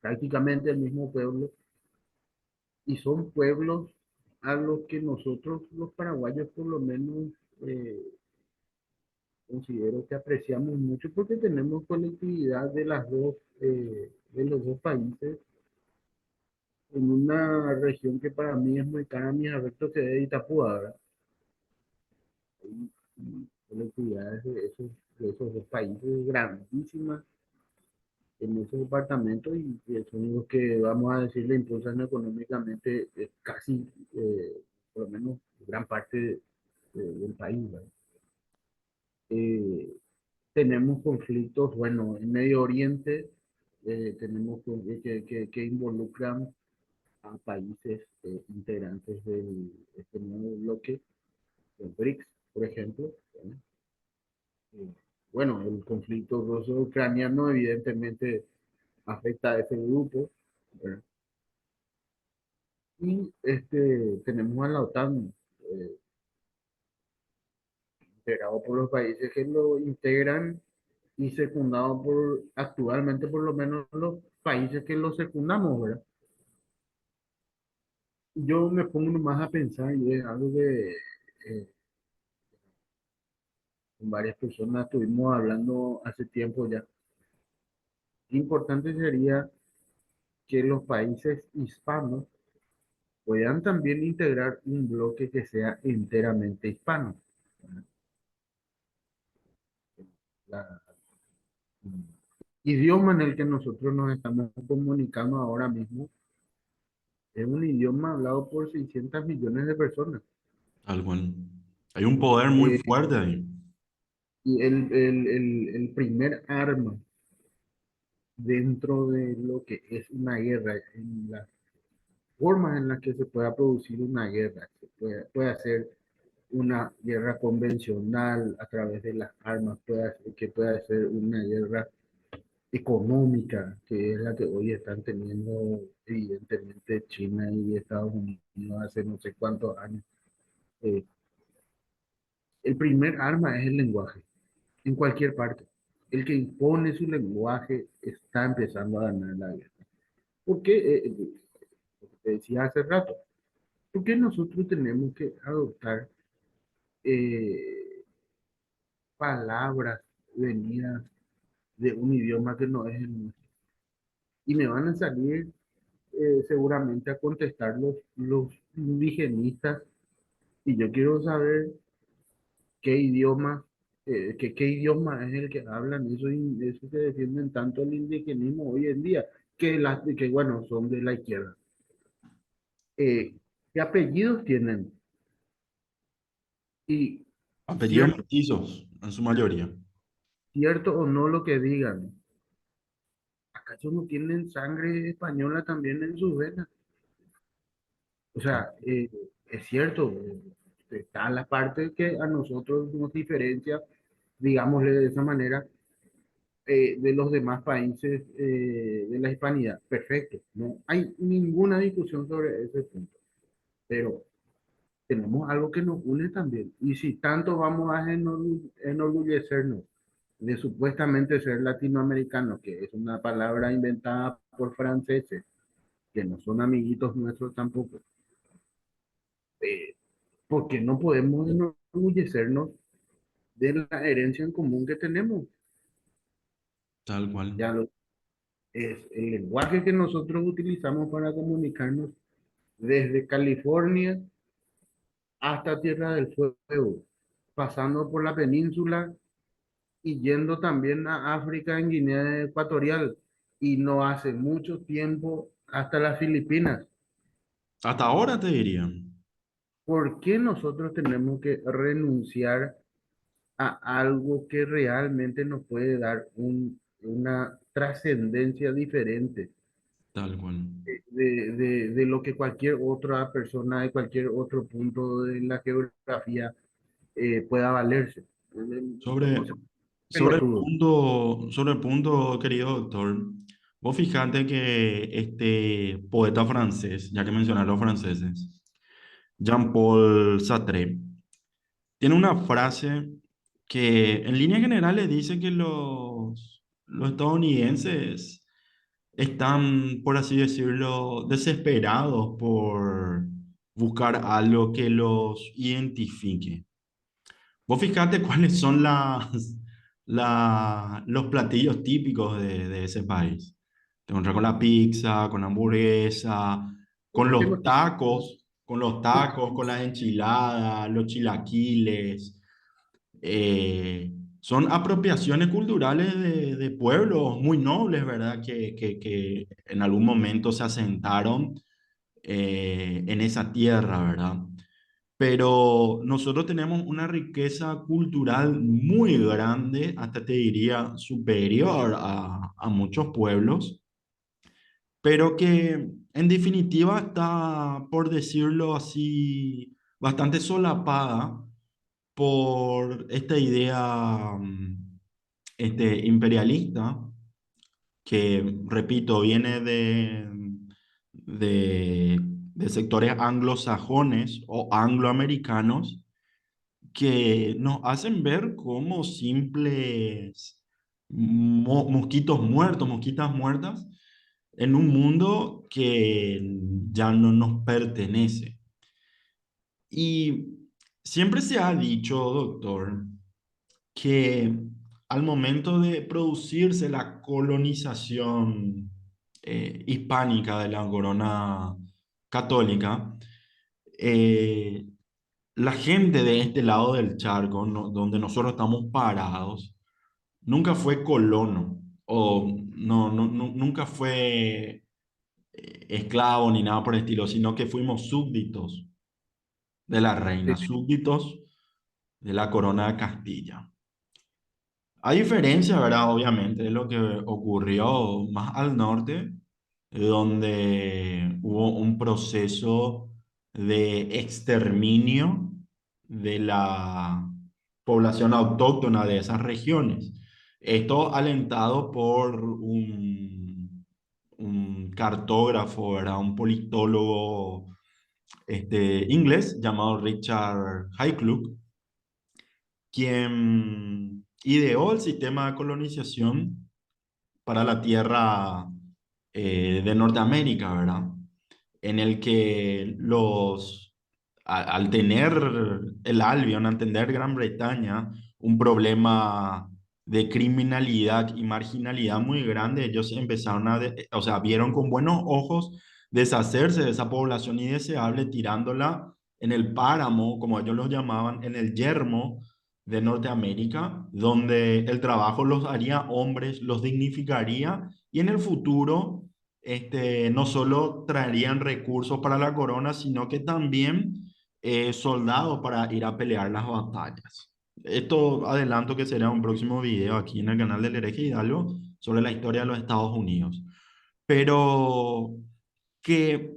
prácticamente el mismo pueblo, y son pueblos a los que nosotros, los paraguayos, por lo menos, eh, considero que apreciamos mucho porque tenemos conectividad de los dos países en una región que para mí es muy cara a mis afectos, que es de Itapúa, ¿verdad? Hay conectividades de esos dos países grandísimas en ese departamento y son los que, vamos a decir, le impulsan económicamente casi, por lo menos, gran parte del país, ¿verdad? Eh, tenemos conflictos, bueno, en Medio Oriente tenemos que involucran a países integrantes de este nuevo bloque, el BRICS, por ejemplo, ¿no? Eh, bueno, el conflicto ruso-ucraniano evidentemente afecta a ese grupo, ¿verdad? Y tenemos a la OTAN, eh, integrado por los países que lo integran y secundado actualmente por lo menos los países que lo secundamos, ¿verdad? Yo me pongo más a pensar y es algo que con varias personas estuvimos hablando hace tiempo ya. Qué importante sería que los países hispanos puedan también integrar un bloque que sea enteramente hispano. La, mm, idioma en el que nosotros nos estamos comunicando ahora mismo es un idioma hablado por 600 millones de personas. Tal cual. Hay un poder muy Eh, fuerte ahí. y el primer arma dentro de lo que es una guerra, en las formas en las que se pueda producir una guerra, puede hacer una guerra convencional a través de las armas, que pueda ser una guerra económica, que es la que hoy están teniendo evidentemente China y Estados Unidos hace no sé cuántos años. Eh, el primer arma es el lenguaje, en cualquier parte. El que impone su lenguaje está empezando a ganar la guerra. Porque, lo que te decía hace rato, porque nosotros tenemos que adoptar eh, palabras venidas de un idioma que no es el nuestro. Y me van a salir seguramente a contestar los indigenistas y yo quiero saber qué idioma, qué idioma es el que hablan, eso que defienden tanto el indigenismo hoy en día. que bueno, son de la izquierda. ¿Qué apellidos tienen? Y Apellidos cierto, mestizos, en su mayoría. cierto o no lo que digan, ¿acaso no tienen sangre española también en sus venas? O sea, es cierto, está la parte que a nosotros nos diferencia, digámosle de esa manera, de los demás países de la hispanidad. Perfecto, no hay ninguna discusión sobre ese punto, pero tenemos algo que nos une también. Y si tanto vamos a enorgullecernos de supuestamente ser latinoamericanos, que es una palabra inventada por franceses, que no son amiguitos nuestros tampoco, ¿por qué no podemos enorgullecernos de la herencia en común que tenemos? Tal cual. Ya lo, es el lenguaje que nosotros utilizamos para comunicarnos desde California hasta Tierra del Fuego, pasando por la península y yendo también a África en Guinea Ecuatorial y no hace mucho tiempo hasta las Filipinas. Hasta ahora te diría. ¿Por qué nosotros tenemos que renunciar a algo que realmente nos puede dar una trascendencia diferente Tal cual. de lo que cualquier otra persona de cualquier otro punto de la geografía pueda valerse? No Sobre, sé, pelotudo. sobre el punto, querido doctor, vos fijate que este poeta francés, ya que mencionas los franceses, Jean-Paul Sartre, tiene una frase que en líneas generales dice que los estadounidenses están, por así decirlo, desesperados por buscar algo que los identifique. Vos fijate cuáles son los platillos típicos de ese país. Te encontrás con la pizza, con la hamburguesa, ¿Por qué no? con los tacos, con las enchiladas, los chilaquiles. Son apropiaciones culturales de pueblos muy nobles, ¿verdad? Que en algún momento se asentaron en esa tierra, ¿verdad? Pero nosotros tenemos una riqueza cultural muy grande, hasta te diría superior a muchos pueblos, pero que en definitiva está, por decirlo así, bastante solapada por esta idea imperialista, que, repito, viene de sectores anglosajones o angloamericanos que nos hacen ver como simples mosquitos muertos, mosquitas muertas, en un mundo que ya no nos pertenece. Y siempre se ha dicho, doctor, que al momento de producirse la colonización hispánica de la corona católica, eh, la gente de este lado del charco, donde nosotros estamos parados, nunca fue colono o nunca fue esclavo ni nada por el estilo, sino que fuimos súbditos de la reina, súbditos de la corona de Castilla. A diferencia, ¿verdad? Obviamente, de lo que ocurrió más al norte, donde hubo un proceso de exterminio de la población autóctona de esas regiones. Esto alentado por un cartógrafo, ¿verdad? Un politólogo inglés llamado Richard Highclugh, quien ideó el sistema de colonización para la tierra de Norteamérica, ¿verdad? En el que al tener el Albion, al tener Gran Bretaña un problema de criminalidad y marginalidad muy grande, ellos empezaron o sea, vieron con buenos ojos deshacerse de esa población indeseable, tirándola en el páramo, como ellos lo llamaban, en el yermo de Norteamérica, donde el trabajo los haría hombres, los dignificaría y en el futuro no solo traerían recursos para la corona, sino que también soldados para ir a pelear las batallas. Esto adelanto que será un próximo video aquí en el canal del Hereje Hidalgo sobre la historia de los Estados Unidos. Pero que,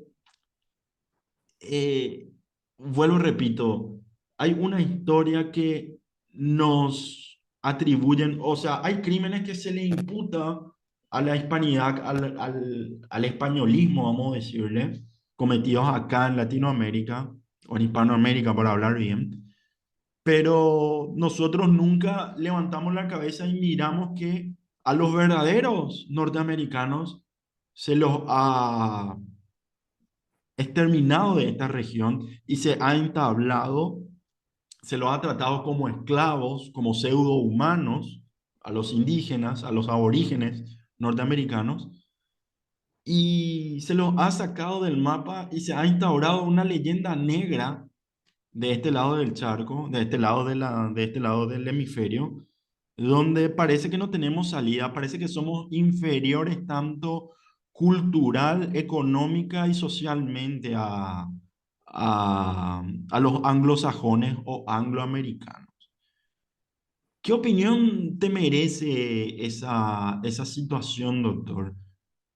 eh, vuelvo y repito, hay una historia que nos atribuyen, o sea, hay crímenes que se le imputa a la hispanidad, al españolismo, vamos a decirle, cometidos acá en Latinoamérica, o en Hispanoamérica, para hablar bien, pero nosotros nunca levantamos la cabeza y miramos que a los verdaderos norteamericanos se los ha exterminado de esta región y se ha entablado, se los ha tratado como esclavos, como pseudo-humanos, a los indígenas, a los aborígenes norteamericanos, y se los ha sacado del mapa y se ha instaurado una leyenda negra de este lado del charco, de este lado de este lado del hemisferio, donde parece que no tenemos salida, parece que somos inferiores tanto cultural, económica y socialmente a los anglosajones o angloamericanos. ¿Qué opinión te merece esa situación, doctor?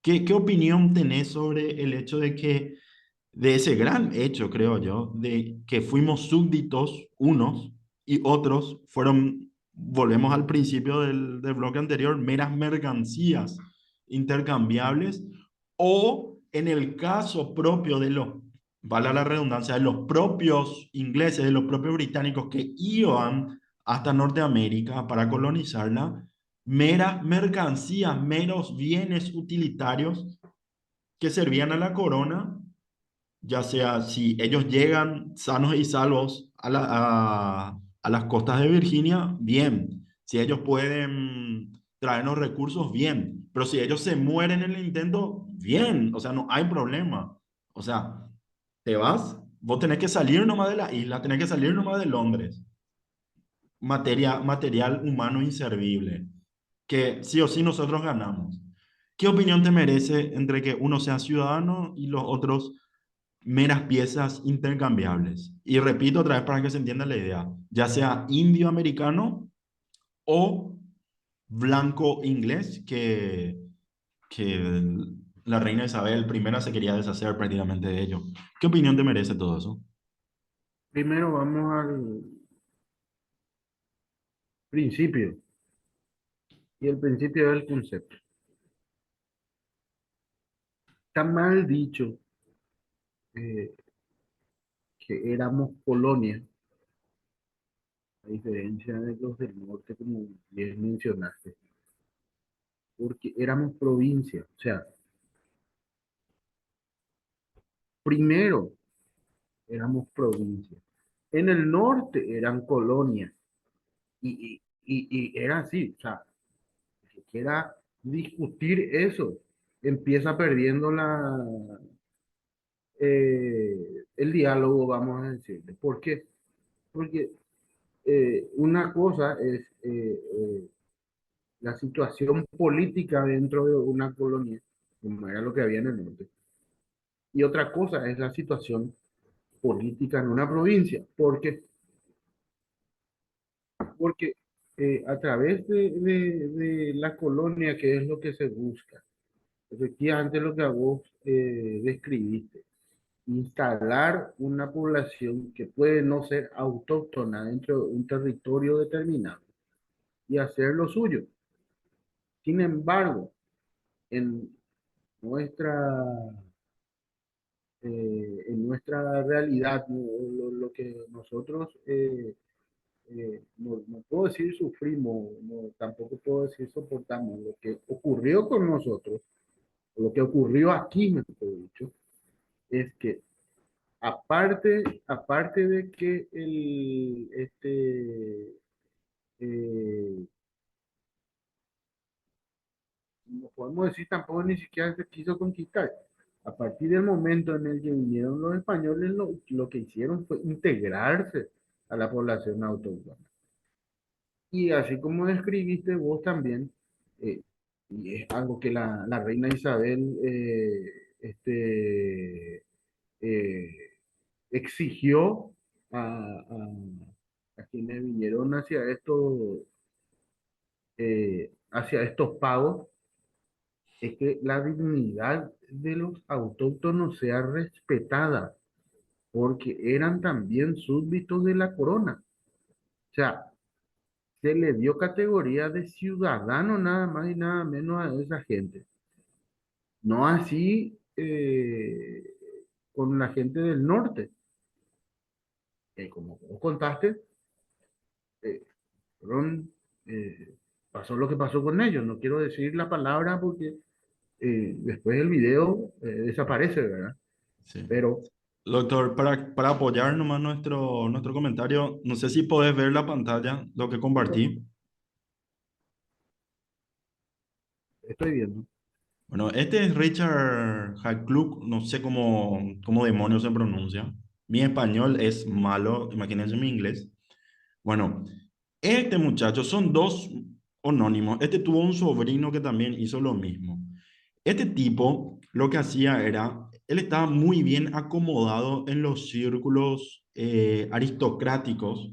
¿Qué opinión tenés sobre el hecho de que de ese gran hecho, creo yo, de que fuimos súbditos unos y otros fueron, volvemos al principio del bloque anterior, meras mercancías intercambibles, o en el caso propio de los, vale la redundancia, de los propios ingleses, de los propios británicos que iban hasta Norteamérica para colonizarla, meras mercancías, meros bienes utilitarios que servían a la corona, ya sea si ellos llegan sanos y salvos a las costas de Virginia, bien. Si ellos pueden traernos recursos, bien. Pero si ellos se mueren en el intento, bien. O sea, no hay problema. O sea, te vas, vos tenés que salir nomás de la isla, tenés que salir nomás de Londres. Material humano inservible, que sí o sí nosotros ganamos. ¿Qué opinión te merece entre que uno sea ciudadano y los otros meras piezas intercambiables? Y repito otra vez para que se entienda la idea, ya sea indio americano o blanco inglés, que la reina Isabel I se quería deshacer prácticamente de ello. ¿Qué opinión te merece todo eso? Primero vamos al principio, y el principio es el concepto. Está mal dicho eh, que éramos colonia, a diferencia de los del norte, como bien mencionaste, porque éramos provincia. O sea, primero éramos provincia. En el norte eran colonias, y era así. O sea, si quiera discutir eso, empieza perdiendo el diálogo, vamos a decirle. ¿Por qué? Porque una cosa es la situación política dentro de una colonia, como era lo que había en el norte, y otra cosa es la situación política en una provincia. ¿Por qué? Porque a través de la colonia, ¿qué es lo que se busca? Efectivamente, lo que vos describiste, instalar una población que puede no ser autóctona dentro de un territorio determinado y hacer lo suyo. Sin embargo, en nuestra, en nuestra realidad, lo que nosotros, no puedo decir sufrimos, tampoco puedo decir soportamos, lo que ocurrió con nosotros, lo que ocurrió aquí, mejor dicho, es que aparte de que eh, no podemos decir tampoco ni siquiera se quiso conquistar. A partir del momento en el que vinieron los españoles, lo que hicieron fue integrarse a la población autóctona. Y así como describiste vos también, eh, y es algo que la reina Isabel eh, exigió a quienes vinieron hacia estos pagos, es que la dignidad de los autóctonos sea respetada, porque eran también súbditos de la corona. O sea, se le dio categoría de ciudadano nada más y nada menos a esa gente. No así con la gente del norte, que como vos contaste, eh, fueron, pasó lo que pasó con ellos. No quiero decir la palabra porque después el video desaparece, ¿verdad? Sí. Pero Doctor, para apoyar nomás nuestro comentario, no sé si podés ver la pantalla, lo que compartí. estoy viendo. Bueno, este es Richard Hakluyt, no sé cómo demonios se pronuncia. Mi español es malo, imagínense mi inglés. Bueno, este muchacho, son dos anónimos. Este tuvo un sobrino que también hizo lo mismo. Este tipo lo que hacía era, él estaba muy bien acomodado en los círculos aristocráticos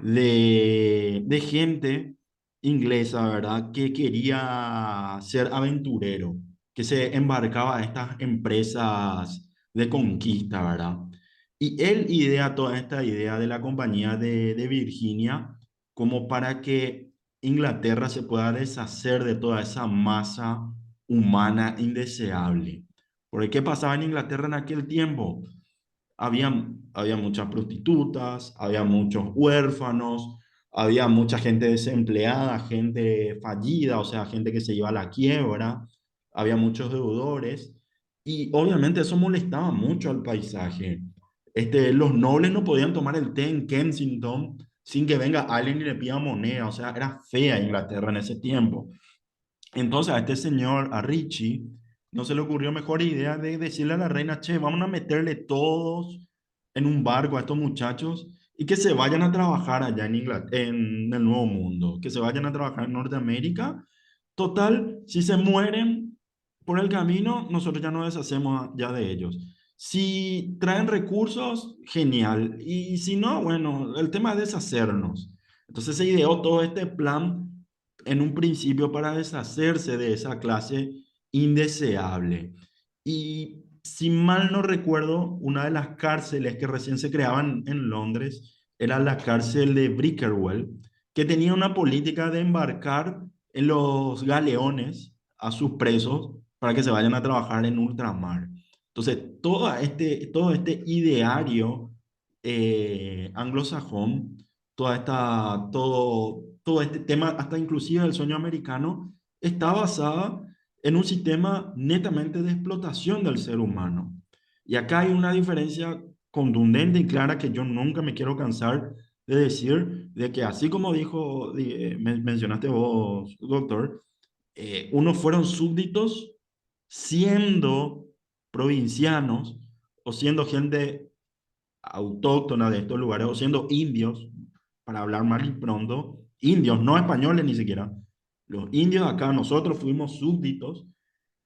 de gente inglesa, ¿verdad? Que quería ser aventurero, que se embarcaba a estas empresas de conquista, ¿verdad? Y él idea toda esta idea de la compañía de Virginia como para que Inglaterra se pueda deshacer de toda esa masa humana indeseable. Porque ¿qué pasaba en Inglaterra en aquel tiempo? Había muchas prostitutas, había muchos huérfanos, había mucha gente desempleada, gente fallida, o sea, gente que se iba a la quiebra, había muchos deudores y obviamente eso molestaba mucho al paisaje. Los nobles no podían tomar el té en Kensington sin que venga alguien y le pida moneda, o sea, era fea Inglaterra en ese tiempo. Entonces a este señor, a Richie, no se le ocurrió mejor idea de decirle a la reina, che, vamos a meterle todos en un barco a estos muchachos y que se vayan a trabajar allá en Inglaterra, en el Nuevo Mundo, que se vayan a trabajar en Norteamérica. Total, si se mueren por el camino, nosotros ya nos deshacemos ya de ellos. Si traen recursos, genial. Y si no, bueno, el tema es deshacernos. Entonces se ideó todo este plan en un principio para deshacerse de esa clase indeseable. Y si mal no recuerdo, una de las cárceles que recién se creaban en Londres era la cárcel de Brickerwell, que tenía una política de embarcar en los galeones a sus presos para que se vayan a trabajar en ultramar. Entonces, todo este ideario anglosajón, todo este tema, hasta inclusive el sueño americano, está basada en un sistema netamente de explotación del ser humano. Y acá hay una diferencia contundente y clara que yo nunca me quiero cansar de decir, de que así como mencionaste vos, doctor, unos fueron súbditos siendo provincianos o siendo gente autóctona de estos lugares o siendo indios, para hablar mal y pronto, indios, no españoles ni siquiera. Los indios acá, nosotros fuimos súbditos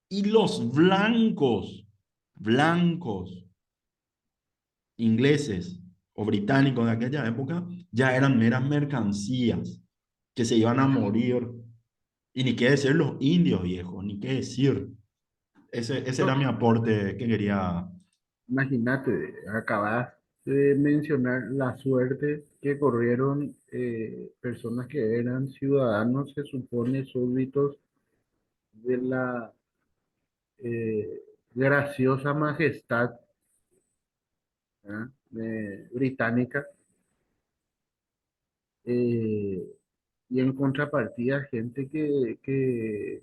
y los blancos, ingleses o británicos de aquella época, ya eran meras mercancías que se iban a morir. Y ni qué decir los indios, viejos, ni qué decir. Ese era No, mi aporte que quería. imagínate, acabas de mencionar la suerte que corrieron personas que eran ciudadanos, se supone, súbditos de la eh, graciosa majestad, ¿ah? Británica, eh, y en contrapartida gente que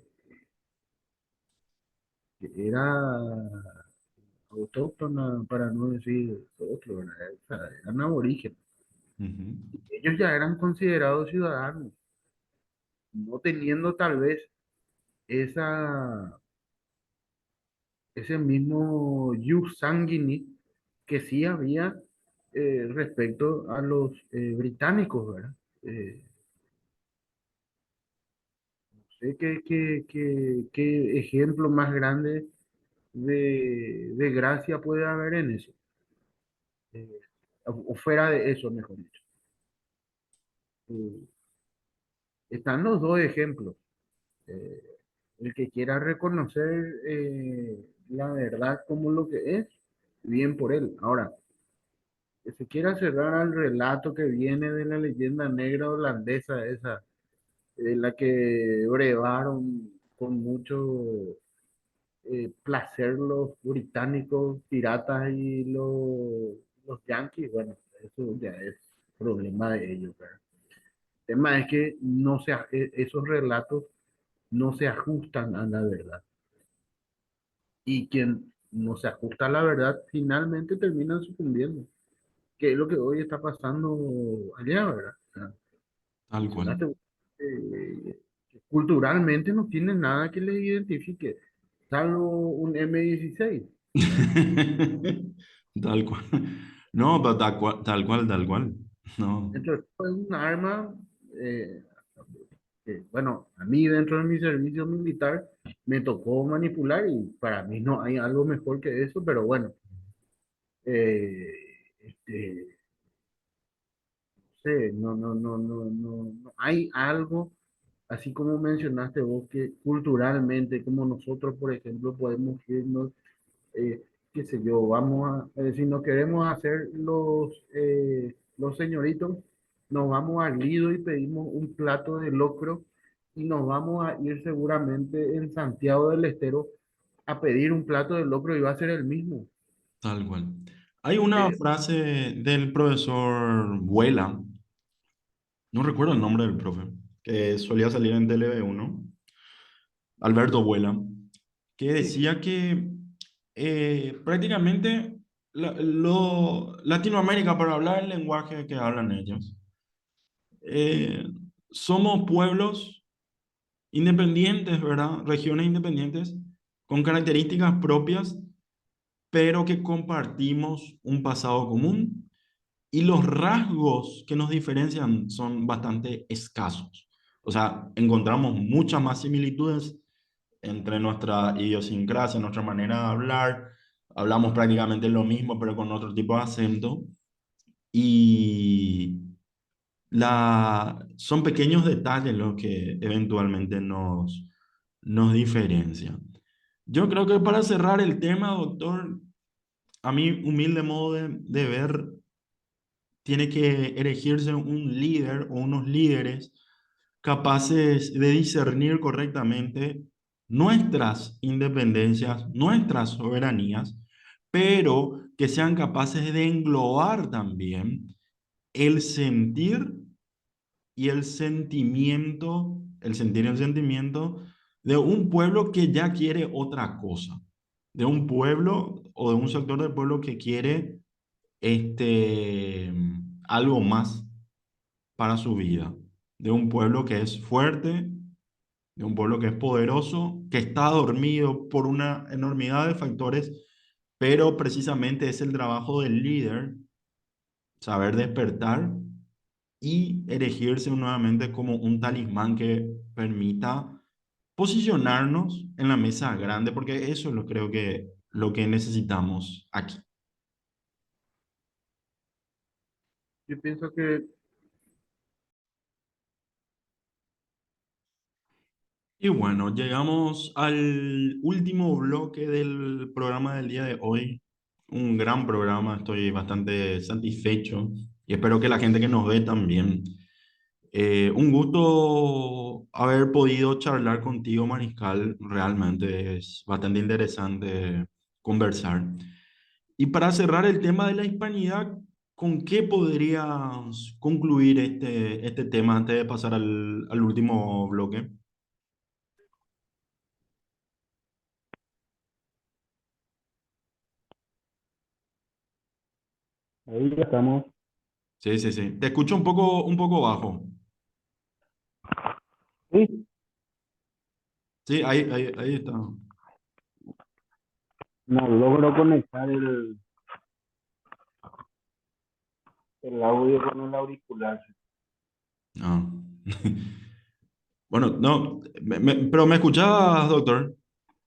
era autóctona, para no decir otro, ¿verdad? O sea, eran aborígenes. Ujú, Ellos ya eran considerados ciudadanos, no teniendo tal vez esa, ese mismo jus sanguinis que sí había respecto a los británicos, ¿verdad? Eh, sé qué ejemplo más grande de gracia puede haber en eso. Eh, o fuera de eso, mejor dicho. Eh, Están los dos ejemplos. Eh, el que quiera reconocer la verdad como lo que es, bien por él. Ahora, que se quiera cerrar al relato que viene de la leyenda negra holandesa, esa, la que brevaron con mucho placer los británicos, piratas y los yanquis, bueno, eso ya es problema de ellos, ¿verdad? El tema es que esos relatos no se ajustan a la verdad. Y quien no se ajusta a la verdad finalmente termina sucumbiendo, que es lo que hoy está pasando allá, ¿verdad? O sea, Tal cual. mencionaste que culturalmente no tiene nada que le identifique, salvo un M16, ¿verdad? Tal cual. No, pero tal cual, tal cual, tal cual. No, Entonces, fue un arma, eh, bueno, a mí dentro de mi servicio militar me tocó manipular y para mí no hay algo mejor que eso, pero bueno, este, sé, no hay algo, así como mencionaste vos, que culturalmente, como nosotros, por ejemplo, podemos irnos, eh, qué sé yo, si nos queremos hacer los señoritos, nos vamos al Lido y pedimos un plato de locro y nos vamos a ir seguramente en Santiago del Estero a pedir un plato de locro y va a ser el mismo. tal cual. Hay una Eh, frase del profesor Vuela, no recuerdo el nombre del profe, que solía salir en Tele1, Alberto Vuela, que sí, decía que prácticamente Latinoamérica, para hablar el lenguaje que hablan ellos, eh, somos pueblos independientes, ¿verdad? Regiones independientes con características propias, pero que compartimos un pasado común y los rasgos que nos diferencian son bastante escasos. O sea, encontramos muchas más similitudes entre nuestra idiosincrasia, nuestra manera de hablar. Hablamos prácticamente lo mismo, pero con otro tipo de acento. Y son pequeños detalles los que eventualmente nos diferencian. Yo creo que para cerrar el tema, doctor, a mi humilde modo de ver, tiene que erigirse un líder o unos líderes capaces de discernir correctamente nuestras independencias, nuestras soberanías, pero que sean capaces de englobar también el sentir y el sentir y el sentimiento de un pueblo que ya quiere otra cosa, de un pueblo o de un sector del pueblo que quiere este, algo más para su vida, de un pueblo que es fuerte, de un pueblo que es poderoso, que está dormido por una enormidad de factores, pero precisamente es el trabajo del líder saber despertar y erigirse nuevamente como un talismán que permita posicionarnos en la mesa grande, porque eso es creo que lo que necesitamos aquí. yo pienso que Y bueno, llegamos al último bloque del programa del día de hoy. Un gran programa, estoy bastante satisfecho y espero que la gente que nos ve también. Un gusto haber podido charlar contigo, Mariscal. Realmente es bastante interesante conversar. Y para cerrar el tema de la hispanidad, ¿con qué podrías concluir este tema antes de pasar al último bloque? ahí ya estamos. Sí, sí, sí. Te escucho un poco bajo. Sí, Sí, ahí está. no logro conectar el audio con el auricular. Ah. Bueno, no, pero ¿me escuchabas, doctor?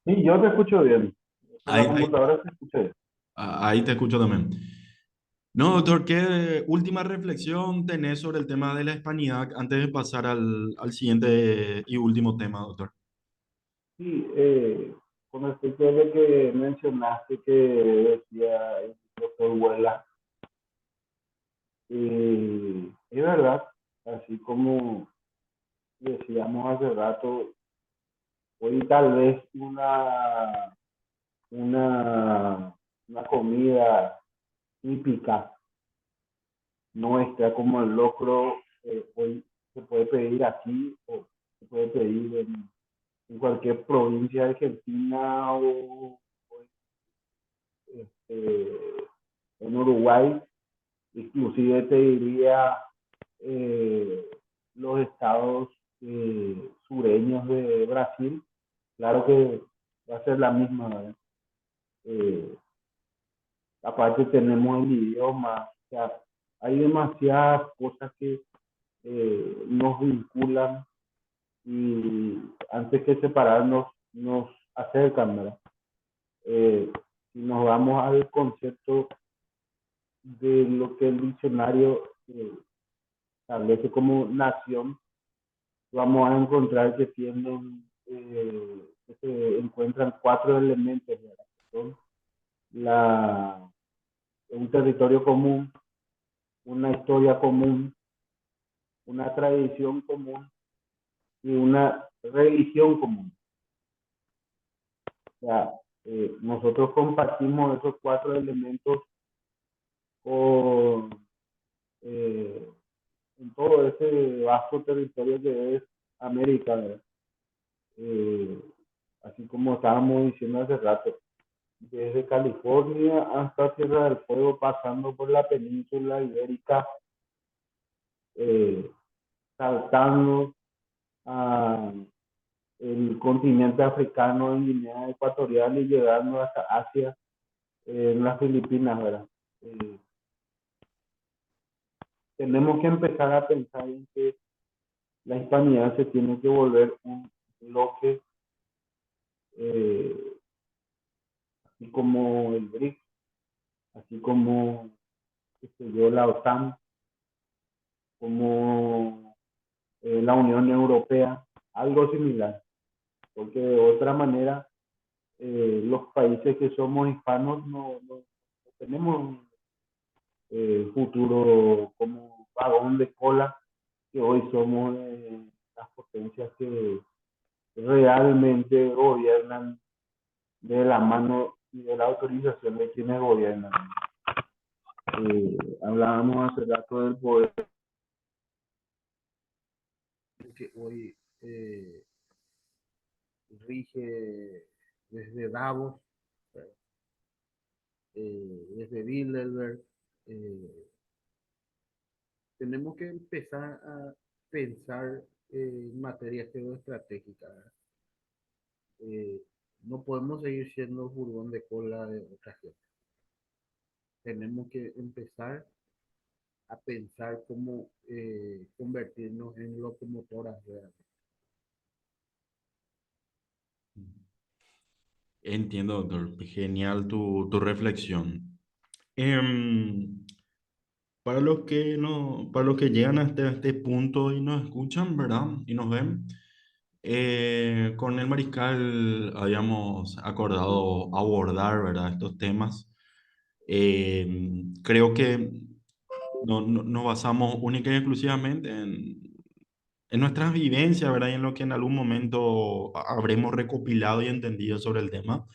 Sí, yo te escucho bien. Por la Ahí, ahí, computadora te escucho bien. ahí te escucho también. No, doctor, ¿qué última reflexión tenés sobre el tema de la hispanidad antes de pasar al siguiente y último tema, doctor? Sí, con respecto a lo que mencionaste que decía el doctor Huela, es verdad, así como decíamos hace rato, hoy tal vez una, una comida típica nuestra como el locro, hoy se puede pedir aquí o se puede pedir en cualquier provincia de Argentina o, este, en Uruguay, inclusive te diría eh, los estados sureños de Brasil, claro que va a ser la misma, ¿verdad? Eh, Aparte tenemos el idioma, o sea, hay demasiadas cosas que nos vinculan y antes que separarnos nos acercan, ¿verdad? Si nos vamos al concepto de lo que el diccionario establece como nación, vamos a encontrar que tienen, que se encuentran cuatro elementos, ¿verdad? Son la, un territorio común, una historia común, una tradición común y una religión común. O sea, nosotros compartimos esos cuatro elementos con, eh, en todo ese vasto territorio que es América, ¿verdad? Eh, Así como estábamos diciendo hace rato, desde California hasta Tierra del Fuego, pasando por la península ibérica, eh, saltando a el continente africano en Guinea Ecuatorial y llegando hasta Asia, en las Filipinas, ¿verdad? Eh, Tenemos que empezar a pensar en que la hispanidad se tiene que volver un bloque, eh, así como el BRICS, así como la OTAN, como la Unión Europea, algo similar, porque de otra manera los países que somos hispanos no tenemos futuro como vagón de cola, que hoy somos las potencias que realmente gobiernan de la mano y de la autorización de quienes gobiernan. Hablábamos hace rato del poder que hoy rige desde Davos, desde Bilderberg. Eh, Tenemos que empezar a pensar en materia geoestratégica. Eh, no podemos seguir siendo furgón de cola de otra gente. Tenemos que empezar a pensar cómo convertirnos en locomotoras realmente. Entiendo, doctor. Genial tu reflexión. Em, para los que no, para los que llegan hasta este punto y nos escuchan, ¿verdad? Y nos ven, con el mariscal habíamos acordado abordar, ¿verdad? Estos temas. Creo que nos basamos única y exclusivamente en nuestras vivencias, ¿verdad? Y en lo que en algún momento habremos recopilado y entendido sobre el tema.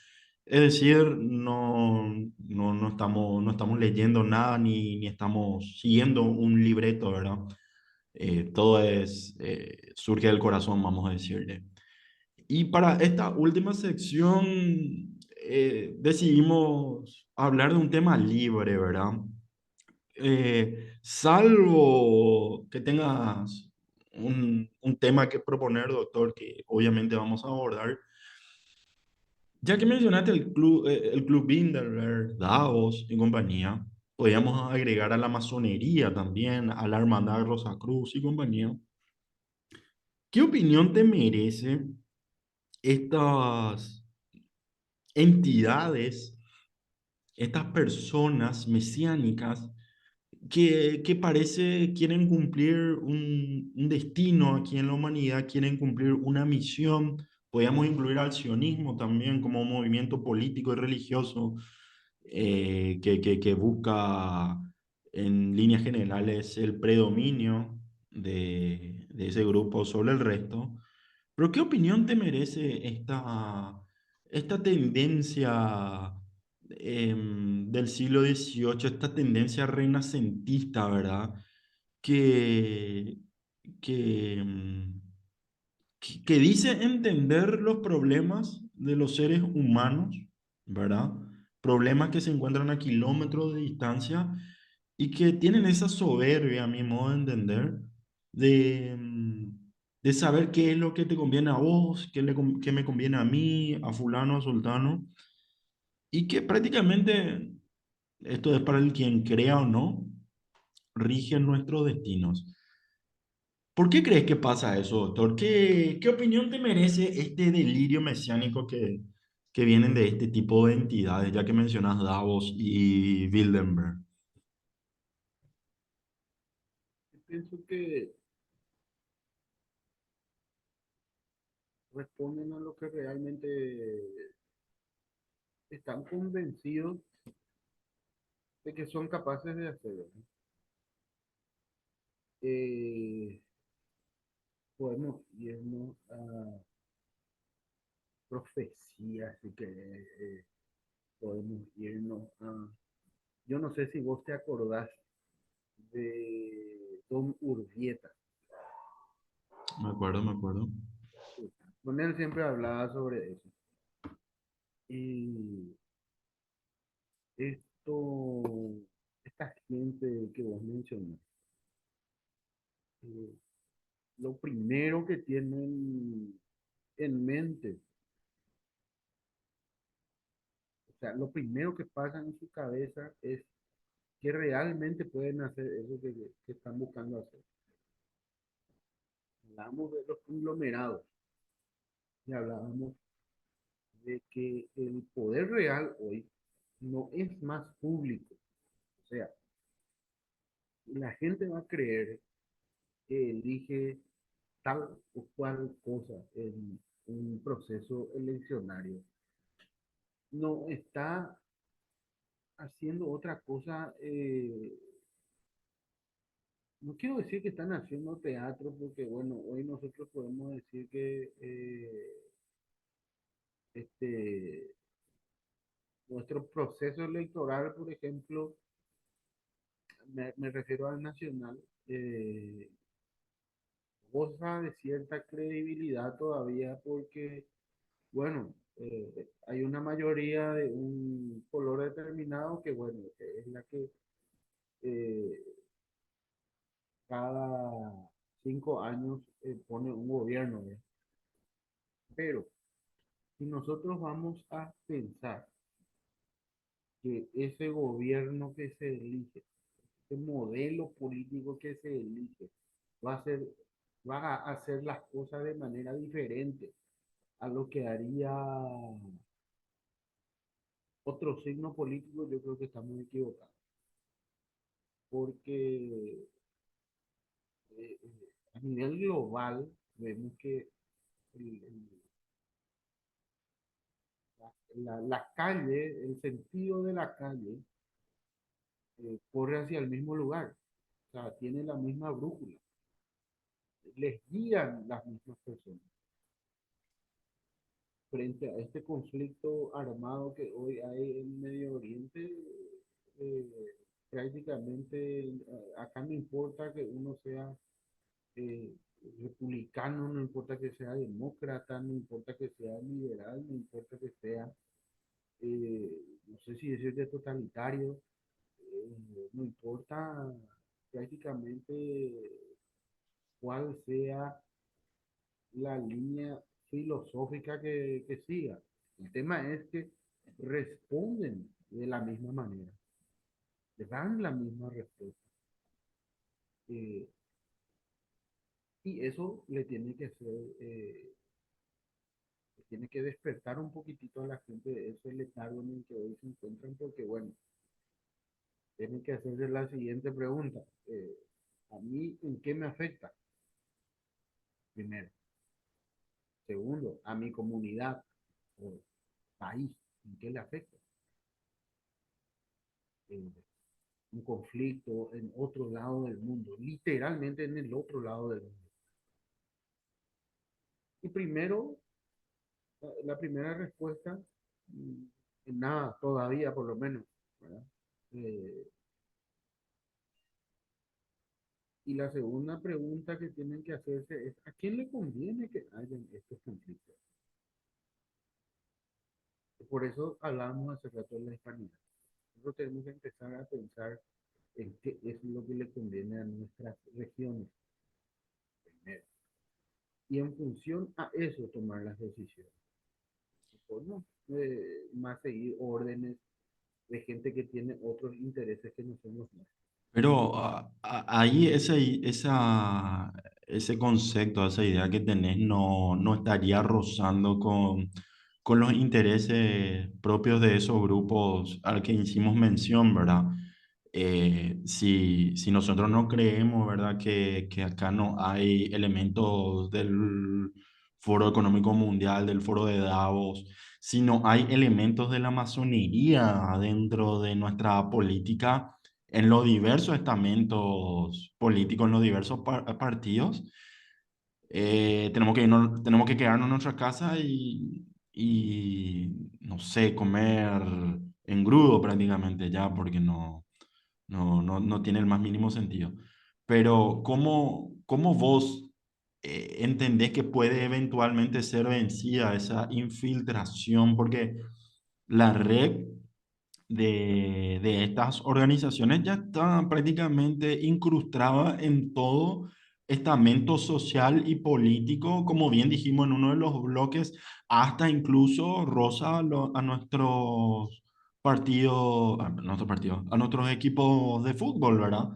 Es decir, no estamos leyendo nada ni estamos siguiendo un libreto, ¿verdad? Todo surge del corazón, vamos a decirle. Y para esta última sección decidimos hablar de un tema libre, ¿verdad? Salvo que tengas un tema que proponer, doctor, que obviamente vamos a abordar. Ya que mencionaste el club Bilderberg, Davos y compañía, podríamos agregar a la masonería también, a la Hermandad Rosa Cruz y compañía. ¿Qué opinión te merece estas entidades, estas personas mesiánicas que parece quieren cumplir un destino aquí en la humanidad, quieren cumplir una misión? Podríamos incluir al sionismo también como un movimiento político y religioso que busca en líneas generales el predominio de ese grupo sobre el resto. Pero ¿qué opinión te merece esta tendencia del siglo XVIII, esta tendencia renacentista, ¿verdad? Que, que, que dice entender los problemas de los seres humanos, ¿verdad? Problemas que se encuentran a kilómetros de distancia y que tienen esa soberbia, a mi modo de entender, de, de saber qué es lo que te conviene a vos, qué me conviene a mí, a fulano, a sultano, y que prácticamente, esto es para el quien crea o no, rigen nuestros destinos. ¿Por qué crees que pasa eso, doctor? ¿Qué opinión te merece este delirio mesiánico que vienen de este tipo de entidades, ya que mencionas Davos y Bilderberg? Yo pienso que responden a lo que realmente están convencidos de que son capaces de hacer, ¿no? Eh, Podemos irnos a profecías, así que podemos irnos a... Yo no sé si vos te acordás de Don Urbieta. Me acuerdo, me acuerdo. Con él siempre hablaba sobre eso. Y esto, esta gente que vos mencionás, eh, lo primero que tienen en mente, o sea, lo primero que pasa en su cabeza es que realmente pueden hacer eso que están buscando hacer. Hablamos de los conglomerados y hablábamos de que el poder real hoy no es más público. O sea, la gente va a creer que elige tal o cual cosa en un proceso eleccionario. No está haciendo otra cosa. No quiero decir que están haciendo teatro, porque bueno, hoy nosotros podemos decir que este, nuestro proceso electoral, por ejemplo, me refiero al nacional, goza de cierta credibilidad todavía porque, bueno, hay una mayoría de un color determinado que, bueno, que es la que eh, cada 5 años pone un gobierno, ¿eh? Pero si nosotros vamos a pensar que ese gobierno que se elige, ese modelo político que se elige, va a ser, va a hacer las cosas de manera diferente a lo que haría otro signo político, yo creo que estamos equivocados. Porque a nivel global vemos que la calle, el sentido de la calle, corre hacia el mismo lugar. O sea, tiene la misma brújula. Les guían las mismas personas. Frente a este conflicto armado que hoy hay en Medio Oriente, eh, prácticamente acá no importa que uno sea eh, republicano, no importa que sea demócrata, no importa que sea liberal, no importa que sea, eh, no sé si decir de totalitario, no importa prácticamente cuál sea la línea filosófica que siga. El tema es que responden de la misma manera, dan la misma respuesta. Eh, Y eso le tiene que hacer, tiene que despertar un poquitito a la gente de ese letargo en el que hoy se encuentran, porque bueno, tienen que hacerse la siguiente pregunta. ¿A mí en qué me afecta? Primero. Segundo, a mi comunidad o país, ¿en qué le afecta? Un conflicto en otro lado del mundo, literalmente en el otro lado del mundo. Y primero, la primera respuesta, mm, nada, todavía por lo menos, ¿verdad? Eh, y la segunda pregunta que tienen que hacerse es, ¿a quién le conviene que hayan estos conflictos? Por eso hablábamos hace rato de la hispanidad. Nosotros tenemos que empezar a pensar en qué es lo que le conviene a nuestras regiones primero. Y en función a eso tomar las decisiones. Pues no, más seguir órdenes de gente que tiene otros intereses que no son los nuestros. Pero ahí ese concepto, esa idea que tenés no estaría rozando con los intereses propios de esos grupos al que hicimos mención, ¿verdad? Si nosotros no creemos, ¿verdad? Que acá no hay elementos del Foro Económico Mundial, del Foro de Davos, sino hay elementos de la masonería dentro de nuestra política en los diversos estamentos políticos, en los diversos partidos, tenemos que quedarnos en nuestra casa y, no sé, comer engrudo prácticamente ya, porque no tiene el más mínimo sentido. Pero ¿cómo vos entendés que puede eventualmente ser vencida esa infiltración? Porque la red de estas organizaciones ya está prácticamente incrustada en todo estamento social y político, como bien dijimos en uno de los bloques, hasta incluso rosa a nuestros partidos, a nuestros equipos de fútbol, ¿verdad?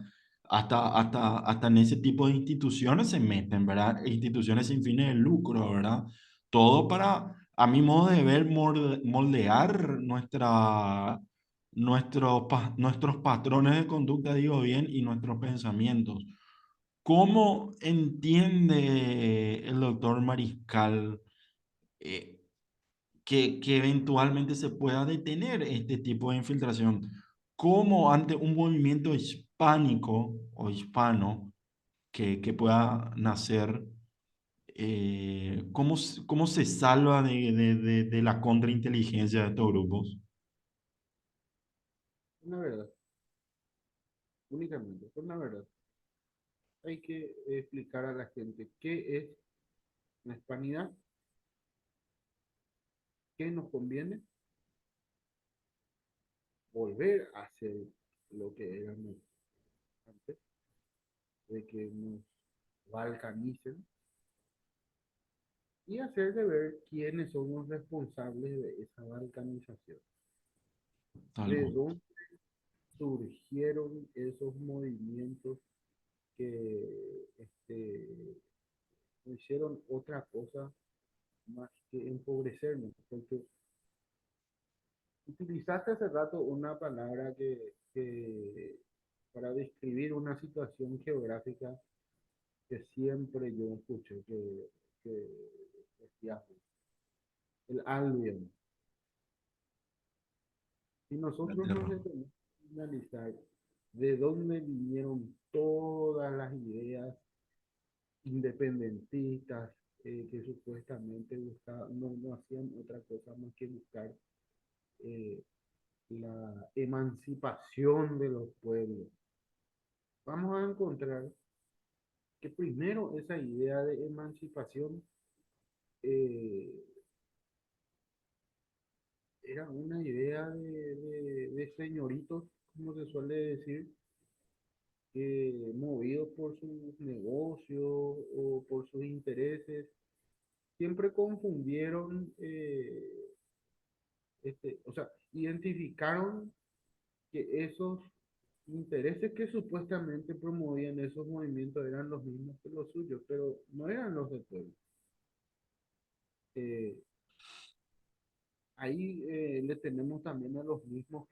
Hasta en ese tipo de instituciones se meten, ¿verdad? Instituciones sin fines de lucro, ¿verdad? Todo para, a mi modo de ver, moldear nuestros patrones de conducta, digo bien, y nuestros pensamientos. ¿Cómo entiende el doctor Mariscal eh, que eventualmente se pueda detener este tipo de infiltración? ¿Cómo ante un movimiento hispánico o hispano que pueda nacer, cómo se salva de la contrainteligencia de estos grupos? Una verdad, únicamente, por una verdad. Hay que explicar a la gente qué es la hispanidad, qué nos conviene, volver a ser lo que éramos antes, de que nos balcanicen y hacer de ver quiénes son los responsables de esa balcanización. Tal ¿De cual. dónde surgieron esos movimientos que no hicieron otra cosa más que empobrecernos? Porque utilizaste hace rato una palabra que para describir una situación geográfica que siempre yo escuché que decía el albion. Si La nosotros nos tierra. detenemos a analizar de dónde vinieron todas las ideas independentistas que supuestamente no hacían otra cosa más que buscar eh, la emancipación de los pueblos, vamos a encontrar que primero esa idea de emancipación eh, era una idea de señoritos, como se suele decir, movidos por sus negocios o por sus intereses, siempre confundieron, o sea, identificaron que esos intereses que supuestamente promovían esos movimientos eran los mismos que los suyos, pero no eran los del pueblo. Eh, Ahí le tenemos también a los mismos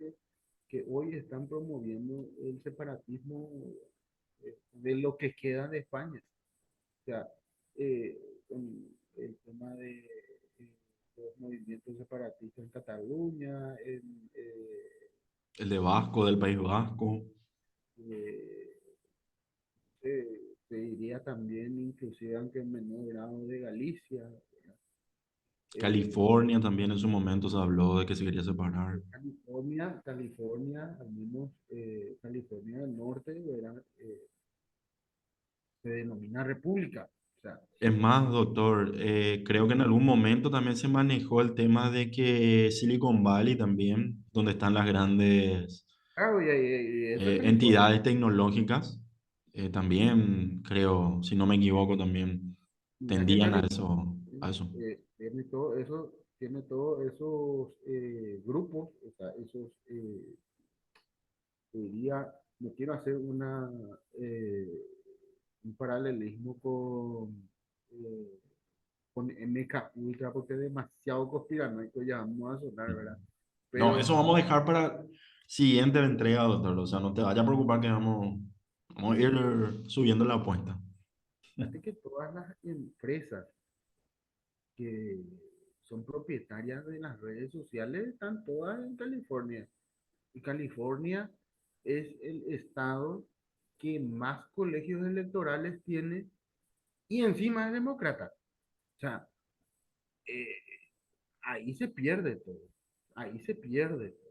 que hoy están promoviendo el separatismo de lo que queda de España. O sea, eh, con el tema de los movimientos separatistas en Cataluña, El de Vasco, del País Vasco, eh, se diría también, inclusive aunque en menor grado, de Galicia, ¿verdad? Eh, California también en su momento se habló de que se quería separar. California, al menos California del Norte, ¿verdad? Se denomina república. O sea, Es más, doctor, creo que en algún momento también se manejó el tema de que Silicon Valley también, donde están las grandes claro, y eso es California. entidades tecnológicas, también creo, si no me equivoco, también Mira que tendían a California eso, a eso. tiene todos esos grupos, o sea, esos, diría, no quiero hacer un paralelismo con MK Ultra porque es demasiado conspiranoico, ya vamos a sonar, ¿verdad? No, eso Pero vamos a dejar para siguiente entrega, doctor. O sea, no te vayas a preocupar que vamos a ir subiendo la apuesta. fíjate que todas las empresas que son propietarias de las redes sociales están todas en California. Y California es el estado que más colegios electorales tiene y encima es demócrata. O sea, eh, ahí se pierde todo. Ahí se pierde todo.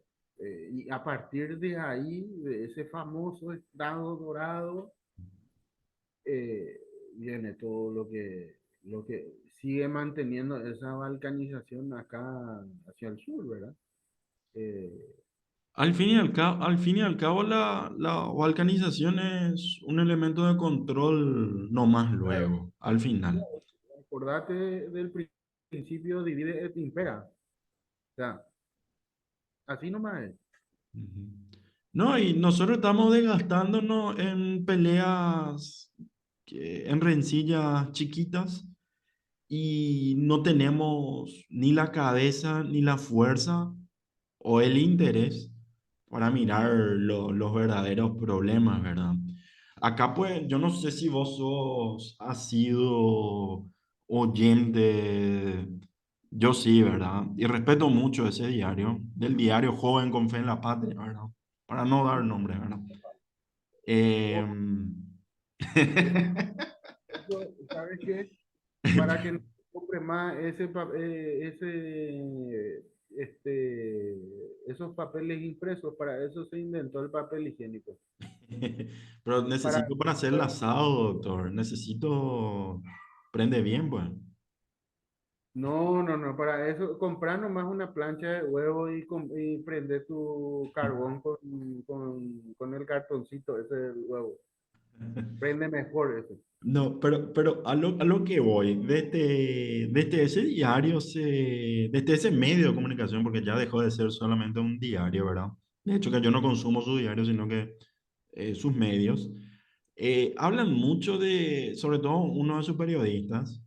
Y a partir de ahí, de ese famoso estado dorado, eh, viene todo lo que sigue manteniendo esa balcanización acá hacia el sur, ¿verdad? Eh, Al fin y al cabo, la balcanización es un elemento de control, no más claro, luego, al final. acordate del principio divide et impera. O sea, así nomás es. Ujú. No, y nosotros estamos desgastándonos en peleas, en rencillas chiquitas y no tenemos ni la cabeza ni la fuerza o el interés para mirar los verdaderos problemas, ¿verdad? Acá pues, yo no sé si vos has sido oyente, yo sí, ¿verdad? Y respeto mucho ese diario, del diario Joven con Fe en la Patria, ¿verdad? Para no dar nombre, ¿verdad? O Em, eso, ¿sabes qué? Para que no compre más esos papeles impresos, para eso se inventó el papel higiénico. Pero Para, necesito para hacer el asado, doctor. Necesito. Prende bien, pues. no, para eso, comprar nomás una plancha de huevo y prender tu carbón con el cartoncito ese del huevo. Prende mejor eso. No, pero a lo que voy, desde ese diario, desde ese medio de comunicación, porque ya dejó de ser solamente un diario, ¿verdad? De hecho, que yo no consumo su diario, sino que sus medios, hablan mucho de, sobre todo uno de sus periodistas,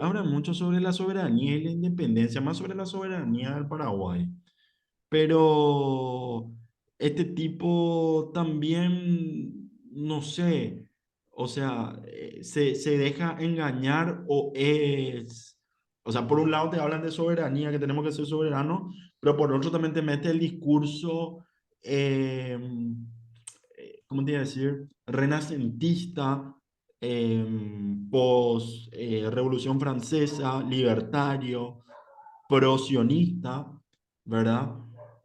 hablan mucho sobre la soberanía y la independencia, más sobre la soberanía del Paraguay. Pero este tipo también, no sé, o sea, se deja engañar o sea, por un lado te hablan de soberanía, que tenemos que ser soberanos, pero por otro también te mete el discurso, eh, ¿cómo te iba a decir? Renacentista, post Revolución Francesa, libertario, pro-sionista, ¿verdad?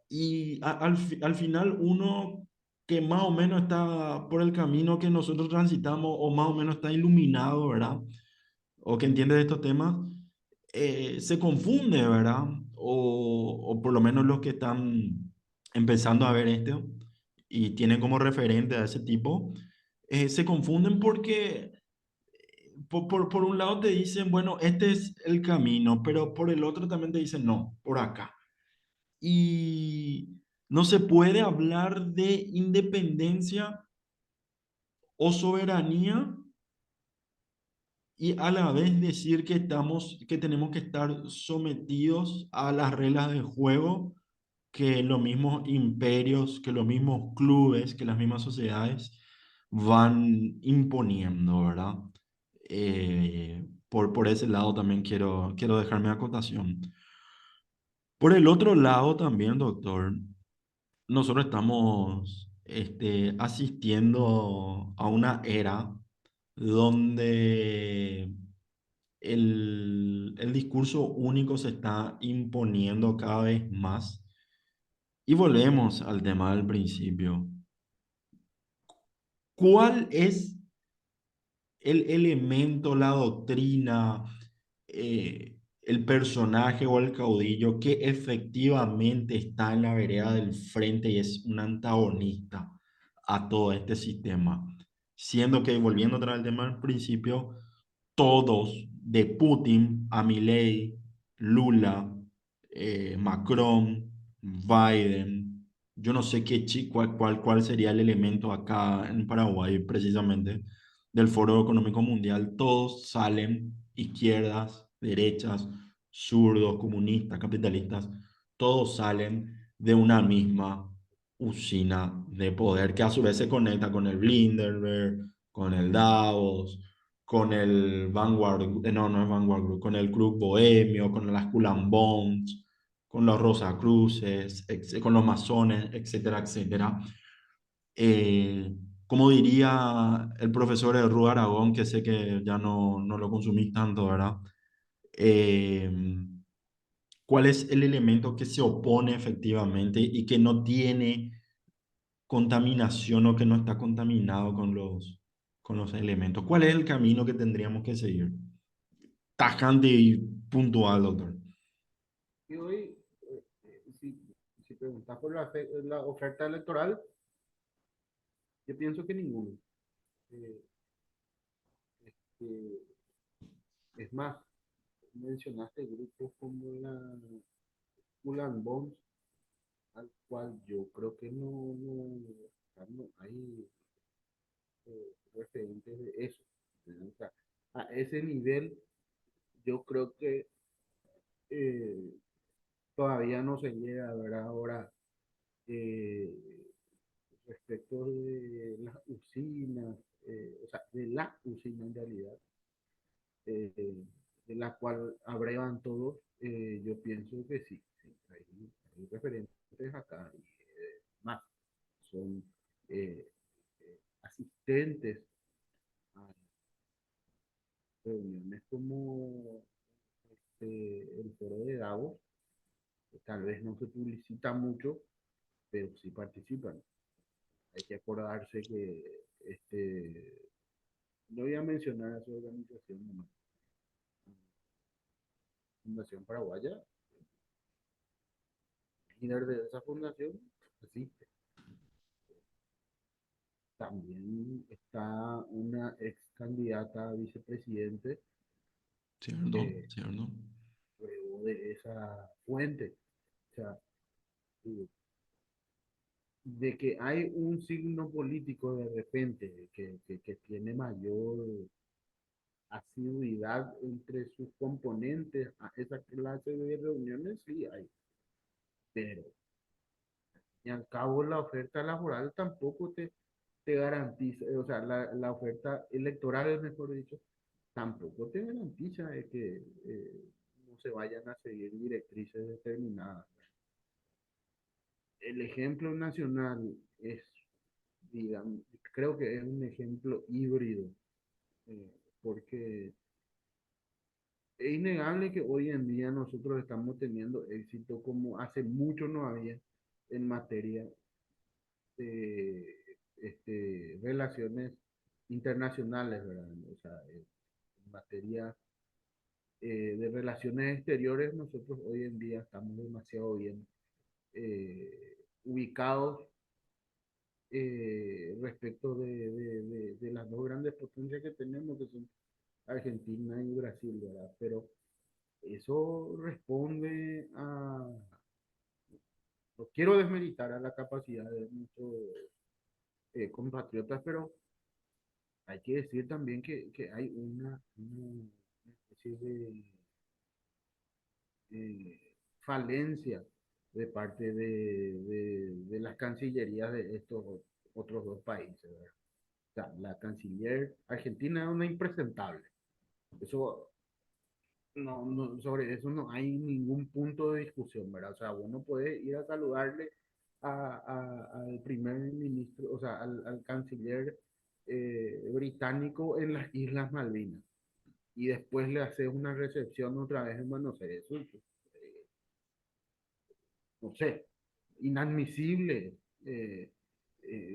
Y al final uno que más o menos está por el camino que nosotros transitamos o más o menos está iluminado, ¿verdad? O que entiende de estos temas, se confunde, ¿verdad? O por lo menos los que están empezando a ver esto y tienen como referente a ese tipo, se confunden porque por un lado te dicen, bueno, este es el camino, pero por el otro también te dicen, no, por acá. Y No se puede hablar de independencia o soberanía y a la vez decir que que tenemos que estar sometidos a las reglas del juego que los mismos imperios, que los mismos clubes, que las mismas sociedades van imponiendo, ¿verdad? Por ese lado también quiero dejar mi acotación. Por el otro lado también, doctor, nosotros estamos asistiendo a una era donde el discurso único se está imponiendo cada vez más. Y volvemos al tema del principio. ¿Cuál es el elemento, la doctrina, el personaje o el caudillo que efectivamente está en la vereda del frente y es un antagonista a todo este sistema? Siendo que, volviendo otra vez al tema del principio, todos, de Putin a Milei, Lula, Macron, Biden, yo no sé cuál sería el elemento acá en Paraguay, precisamente, del Foro Económico Mundial. Todos salen, izquierdas, derechas, zurdos, comunistas, capitalistas, todos salen de una misma usina de poder que a su vez se conecta con el Bilderberg, con el Davos, con el Vanguard, no es Vanguard Group, con el Club Bohemio, con las Skull and Bones, con los Rosacruces, con los masones, etcétera, etcétera. Como diría el profesor Ru Aragón, que sé que ya no lo consumís tanto, ¿verdad? Eh, ¿Cuál es el elemento que se opone efectivamente y que no tiene contaminación o que no está contaminado con los elementos? ¿Cuál es el camino que tendríamos que seguir? Tajante y puntual, doctor. Y hoy, si preguntas por la oferta electoral, yo pienso que ninguno. Eh, este, es más, mencionaste grupos como la Skull and Bones, al cual yo creo que no hay referentes de eso. ¿No? O sea, a ese nivel, yo creo que eh, todavía no se llega a ver ahora eh, respecto de las usinas, o sea, de la usina en realidad, de la cual abrevan todos, yo pienso que sí hay referentes acá y más, son eh, asistentes a reuniones como el foro de Davos, que tal vez no se publicita mucho, pero sí participan. Hay que acordarse que no voy a mencionar a su organización, nomás, Fundación Paraguaya, el líder de esa fundación existe. También está una ex candidata a vicepresidente ¿Cierto? que ¿Cierto? luego de esa fuente. O sea, de que hay un signo político de repente que tiene mayor asiduidad entre sus componentes a esa clase de reuniones, sí hay. Pero y al cabo la oferta laboral tampoco te garantiza, o sea, la oferta electoral, mejor dicho, tampoco te garantiza de que no se vayan a seguir directrices determinadas. El ejemplo nacional es, digamos, creo que es un ejemplo híbrido, eh, porque es innegable que hoy en día nosotros estamos teniendo éxito como hace mucho no había en materia de relaciones internacionales, ¿verdad? O sea, en materia de relaciones exteriores, nosotros hoy en día estamos demasiado bien ubicados respecto de las dos grandes potencias que tenemos, que son Argentina y Brasil, ¿verdad? Pero eso responde no quiero desmeritar a la capacidad de muchos compatriotas, pero hay que decir también que hay una especie de falencia de parte de las cancillerías de estos otros dos países, ¿verdad? O sea, la canciller argentina es una impresentable. Eso sobre eso no hay ningún punto de discusión, ¿verdad? O sea, uno puede ir a saludarle al primer ministro, o sea, al canciller británico en las Islas Malvinas y después le hace una recepción otra vez en Buenos Aires. Eso, no sé, inadmisible. Eh,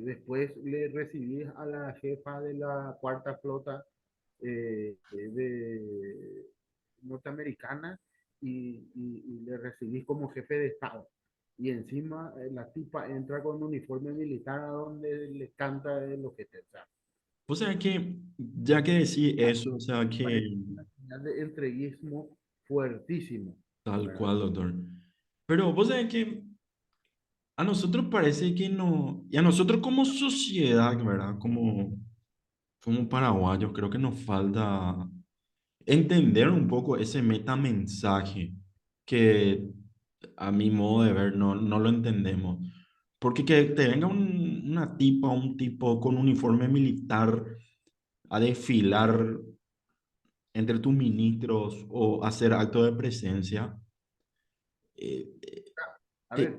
Después le recibí a la jefa de la cuarta flota de norteamericana y le recibí como jefe de Estado. Y encima la tipa entra con un uniforme militar a donde le canta lo que te da. O sea que, ya que decís eso, o sea Parece que una señal de entreguismo fuertísimo, tal ¿verdad? cual, doctor. Pero vos sabés que a nosotros parece que no, y a nosotros como sociedad, ¿verdad? Como paraguayos, creo que nos falta entender un poco ese metamensaje que a mi modo de ver no lo entendemos. Porque que te venga una tipa, un tipo con uniforme militar a desfilar entre tus ministros o hacer acto de presencia, eh, A ver,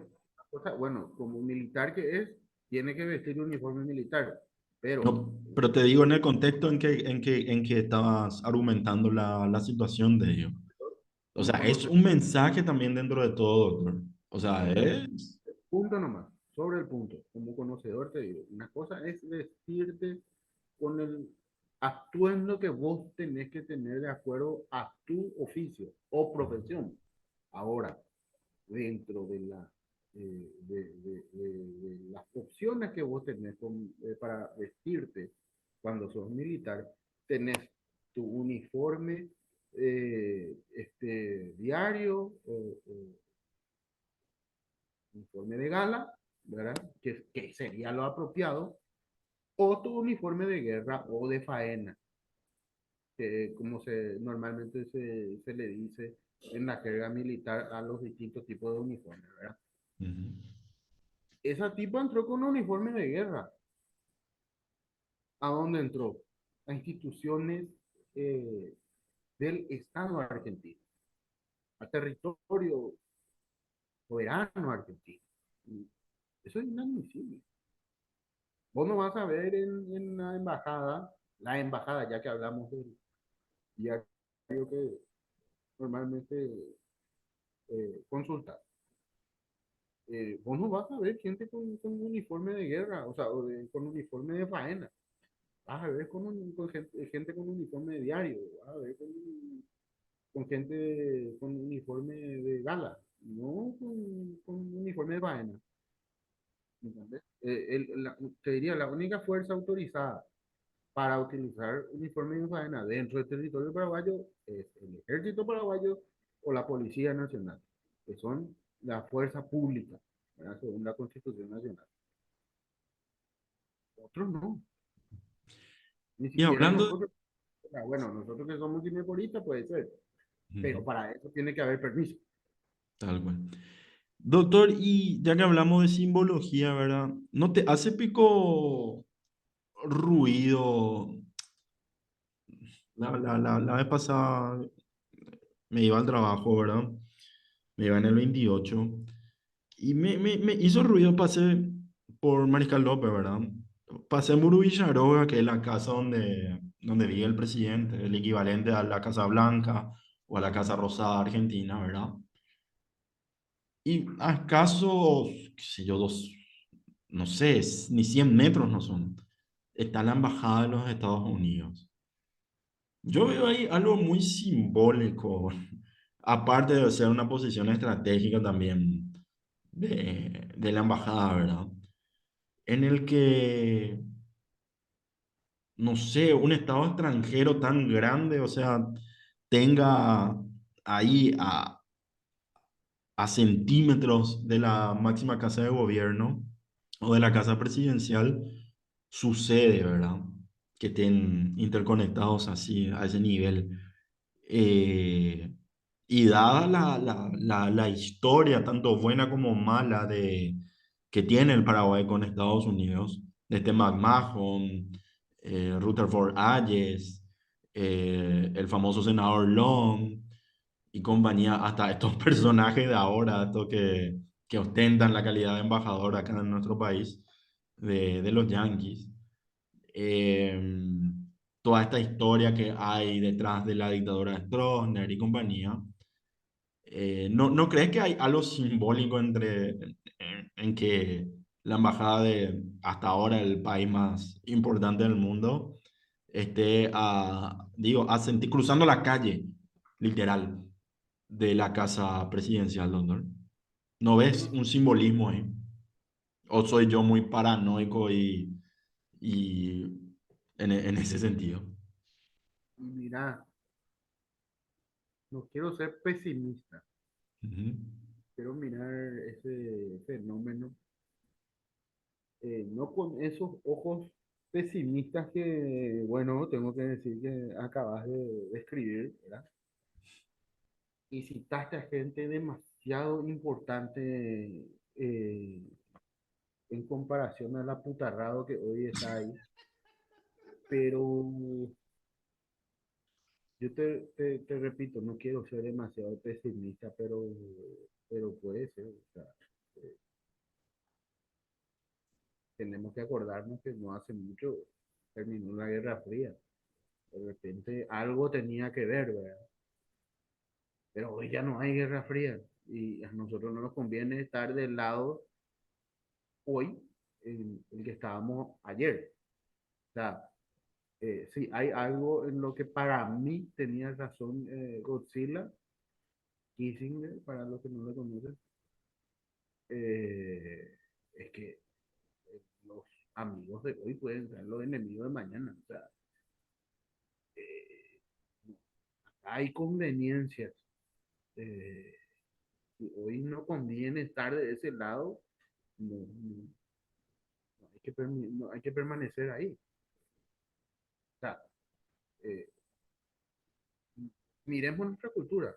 te- bueno, como militar que es, tiene que vestir uniforme militar, pero no, pero te digo en el contexto en que estabas argumentando la situación de ellos. O como sea, es conocedor, un mensaje también dentro de todo, doctor. O sea, es... punto nomás, sobre el punto, como conocedor te digo, una cosa es vestirte con el atuendo que vos tenés que tener de acuerdo a tu oficio o profesión. Ahora, dentro de de las opciones que vos tenés para vestirte cuando sos militar, tenés tu uniforme diario, uniforme de gala, ¿verdad? Que sería lo apropiado, o tu uniforme de guerra o de faena, que como normalmente se le dice en la jerga militar a los distintos tipos de uniformes, ¿verdad? Ujú. Esa tipa entró con un uniforme de guerra. ¿A dónde entró? A instituciones eh, del Estado argentino, a territorio soberano argentino. Eso es inadmisible. Vos no vas a ver en la embajada, ya que hablamos del diario que normalmente consultas, vos no vas a ver gente con uniforme de guerra, o sea, con uniforme de faena. Vas a ver gente con uniforme de diario, vas a ver con gente con uniforme de gala, no con uniforme de faena. ¿Entendés? Te diría, la única fuerza autorizada para utilizar uniforme de faena dentro del territorio paraguayo es el ejército paraguayo o la Policía Nacional, que son la fuerza pública, ¿verdad? Según la Constitución Nacional. Otros no, ni Y siquiera hablando... nosotros. Bueno, nosotros que somos cinepolistas puede ser, Ujú. pero para eso tiene que haber permiso. Tal cual. Doctor, y ya que hablamos de simbología, ¿verdad? ¿No te hace pico ruido? La vez pasada me iba al trabajo, ¿verdad? Me iba en el 28 y me hizo ruido, pasé por Mariscal López, ¿verdad? Pasé en Burubicharoga, que es la casa donde vive el presidente, el equivalente a la Casa Blanca o a la Casa Rosada Argentina, ¿verdad? Y acaso, qué sé yo, no sé, ni 100 metros no son, está la Embajada de los Estados Unidos. Yo veo ahí algo muy simbólico, aparte de ser una posición estratégica también de la embajada, ¿verdad? En el que, no sé, un estado extranjero tan grande, o sea, tenga ahí a centímetros de la máxima casa de gobierno o de la casa presidencial, sucede, ¿verdad? Que estén interconectados así, a ese nivel. Eh, y dada la historia, tanto buena como mala, que tiene el Paraguay con Estados Unidos, desde McMahon, Rutherford Hayes, el famoso senador Long y compañía, hasta estos personajes de ahora, estos que ostentan la calidad de embajador acá en nuestro país, de los Yankees. Toda esta historia que hay detrás de la dictadura de Stroessner y compañía. ¿No crees que hay algo simbólico en que la embajada de hasta ahora el país más importante del mundo esté digo, cruzando la calle, literal, de la casa presidencial, doctor? ¿No ves un simbolismo ahí? ¿O soy yo muy paranoico y en ese sentido? Y mira, no quiero ser pesimista, Ujú. quiero mirar ese fenómeno no con esos ojos pesimistas que, bueno, tengo que decir que acabas de describir, ¿verdad? Y citaste a gente demasiado importante en comparación al aputarrado que hoy está ahí. Pero yo te repito, no quiero ser demasiado pesimista, pero puede ser. O sea, eh, tenemos que acordarnos que no hace mucho terminó la Guerra Fría. De repente algo tenía que ver, ¿verdad? Pero hoy ya no hay Guerra Fría y a nosotros no nos conviene estar del lado hoy en el que estábamos ayer. O sea, sí, hay algo en lo que para mí tenía razón Godzilla, Kissinger, para los que no lo conocen, es que los amigos de hoy pueden ser los enemigos de mañana. O sea, eh, hay conveniencias. Eh, si hoy no conviene estar de ese lado, no hay que, no hay que permanecer ahí. O sea, eh, miremos nuestra cultura.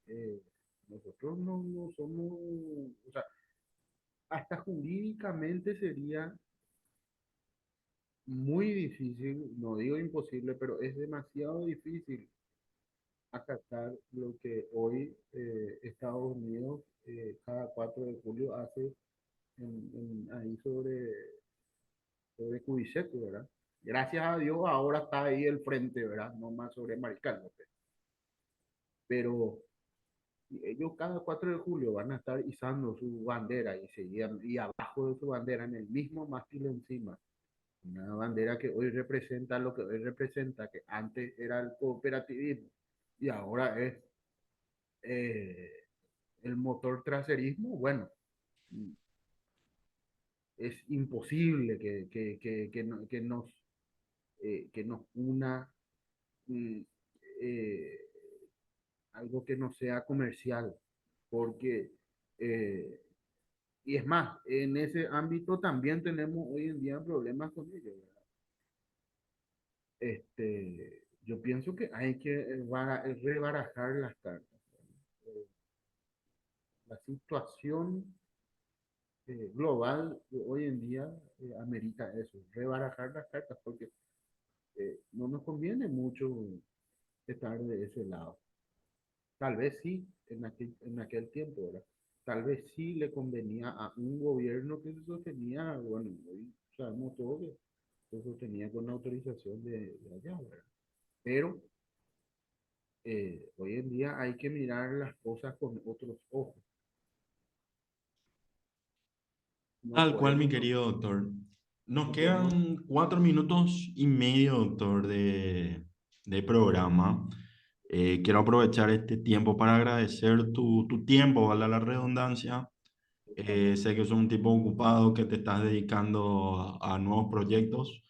Eh, nosotros no somos, o sea, hasta jurídicamente sería muy difícil, no digo imposible, pero es demasiado difícil acatar lo que hoy Estados Unidos cada 4 de julio hace ahí sobre Cubiceto, ¿verdad? Gracias a Dios ahora está ahí el frente, ¿verdad? No más sobre Marical, ¿no? Pero ellos cada 4 de julio van a estar izando su bandera y, seguían, y abajo de su bandera, en el mismo mástil encima, una bandera que hoy representa lo que hoy representa, que antes era el cooperativismo y ahora es eh, el motor traserismo. Bueno, es imposible que nos una mm, eh, algo que no sea comercial, porque eh, y es más, en ese ámbito también tenemos hoy en día problemas con ellos, ¿verdad? Yo pienso que hay que rebarajar las cartas. La situación global de hoy en día amerita eso, rebarajar las cartas, porque no nos conviene mucho estar de ese lado. Tal vez sí, en aquel tiempo, ¿verdad? Tal vez sí le convenía a un gobierno que se sostenía, bueno, hoy sabemos todo que se sostenía con la autorización de allá, ¿verdad? Pero hoy en día hay que mirar las cosas con otros ojos. No Tal cual, mi podemos, querido doctor. Nos no podemos, quedan 4 minutos y medio, doctor, de programa. Quiero aprovechar este tiempo para agradecer tu tiempo, vale la redundancia. Sé que sos un tipo ocupado, que te estás dedicando a nuevos proyectos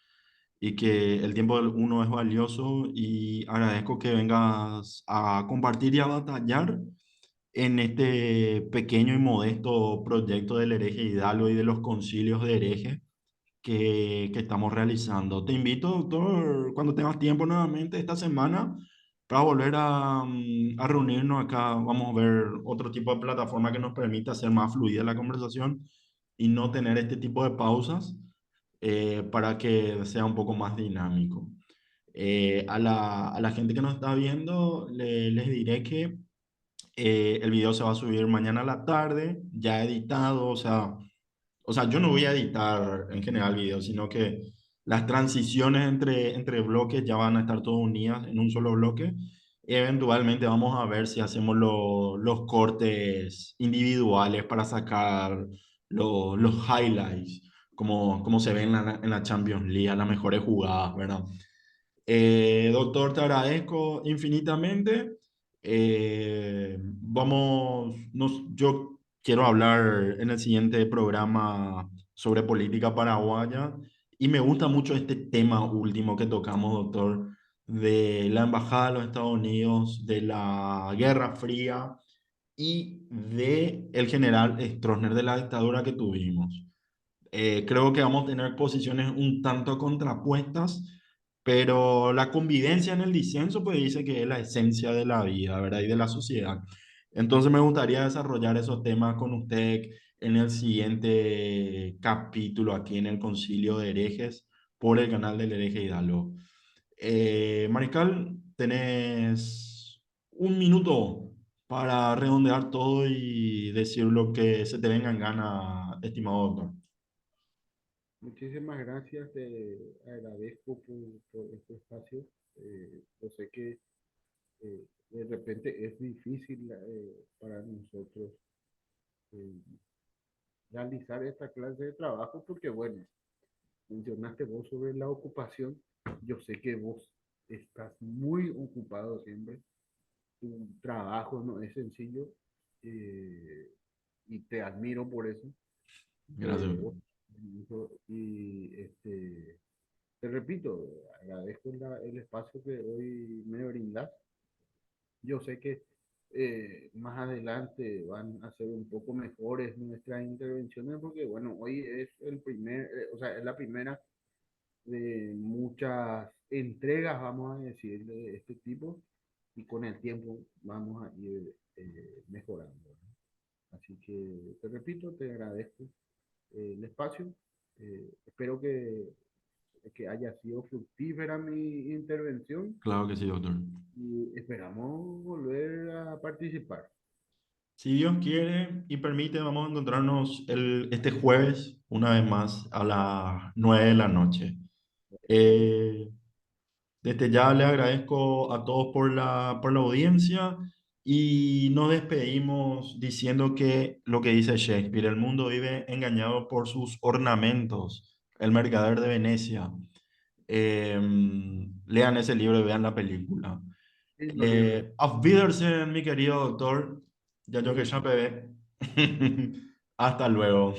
y que el tiempo de uno es valioso y agradezco que vengas a compartir y a batallar en este pequeño y modesto proyecto del hereje Hidalgo y de los concilios de herejes que estamos realizando. Te invito, doctor, cuando tengas tiempo nuevamente esta semana para volver a reunirnos acá. Vamos a ver otro tipo de plataforma que nos permita hacer más fluida la conversación y no tener este tipo de pausas para que sea un poco más dinámico. A la gente que nos está viendo, les diré que el video se va a subir mañana a la tarde, ya editado, o sea, yo no voy a editar en general videos, sino que las transiciones entre bloques ya van a estar todas unidas en un solo bloque. Eventualmente vamos a ver si hacemos los cortes individuales para sacar los highlights, como se ven en la Champions League, las mejores jugadas, ¿verdad? Doctor, te agradezco infinitamente. Yo quiero hablar en el siguiente programa sobre política paraguaya y me gusta mucho este tema último que tocamos, doctor, de la Embajada de los Estados Unidos, de la Guerra Fría y de el general Stroessner, de la dictadura que tuvimos. Creo que vamos a tener posiciones un tanto contrapuestas, pero la convivencia en el disenso pues dice que es la esencia de la vida, ¿verdad? Y de la sociedad. Entonces me gustaría desarrollar esos temas con usted en el siguiente capítulo aquí en el Concilio de Herejes por el canal del Hereje Hidalgo. Mariscal, tenés un minuto para redondear todo y decir lo que se te venga en gana, estimado doctor. Muchísimas gracias, te agradezco por este espacio. Yo sé que de repente es difícil para nosotros eh, realizar esta clase de trabajo porque, bueno, mencionaste vos sobre la ocupación. Yo sé que vos estás muy ocupado siempre. Tu trabajo no es sencillo eh, y te admiro por eso. Gracias. Vos, y te repito, agradezco el espacio que hoy me brindas. Yo sé que más adelante van a ser un poco mejores nuestras intervenciones porque, bueno, hoy es o sea, es la primera de muchas entregas, vamos a decir, de este tipo y con el tiempo vamos a ir mejorando, ¿no? Así que, te repito, te agradezco el espacio. Espero que haya sido fructífera mi intervención Claro que sí, doctor. y esperamos volver a participar. Si Dios quiere y permite, vamos a encontrarnos este jueves, una vez más, a las 9 de la noche. Excelente. Eh, Desde ya le agradezco a todos por la audiencia y nos despedimos diciendo que lo que dice Shakespeare, el mundo vive engañado por sus ornamentos, el mercader de Venecia. Lean ese libro y vean la película. Lindo libro. Auf Wiedersehen, mi querido doctor. Ya yo que ya pegué. Hasta luego.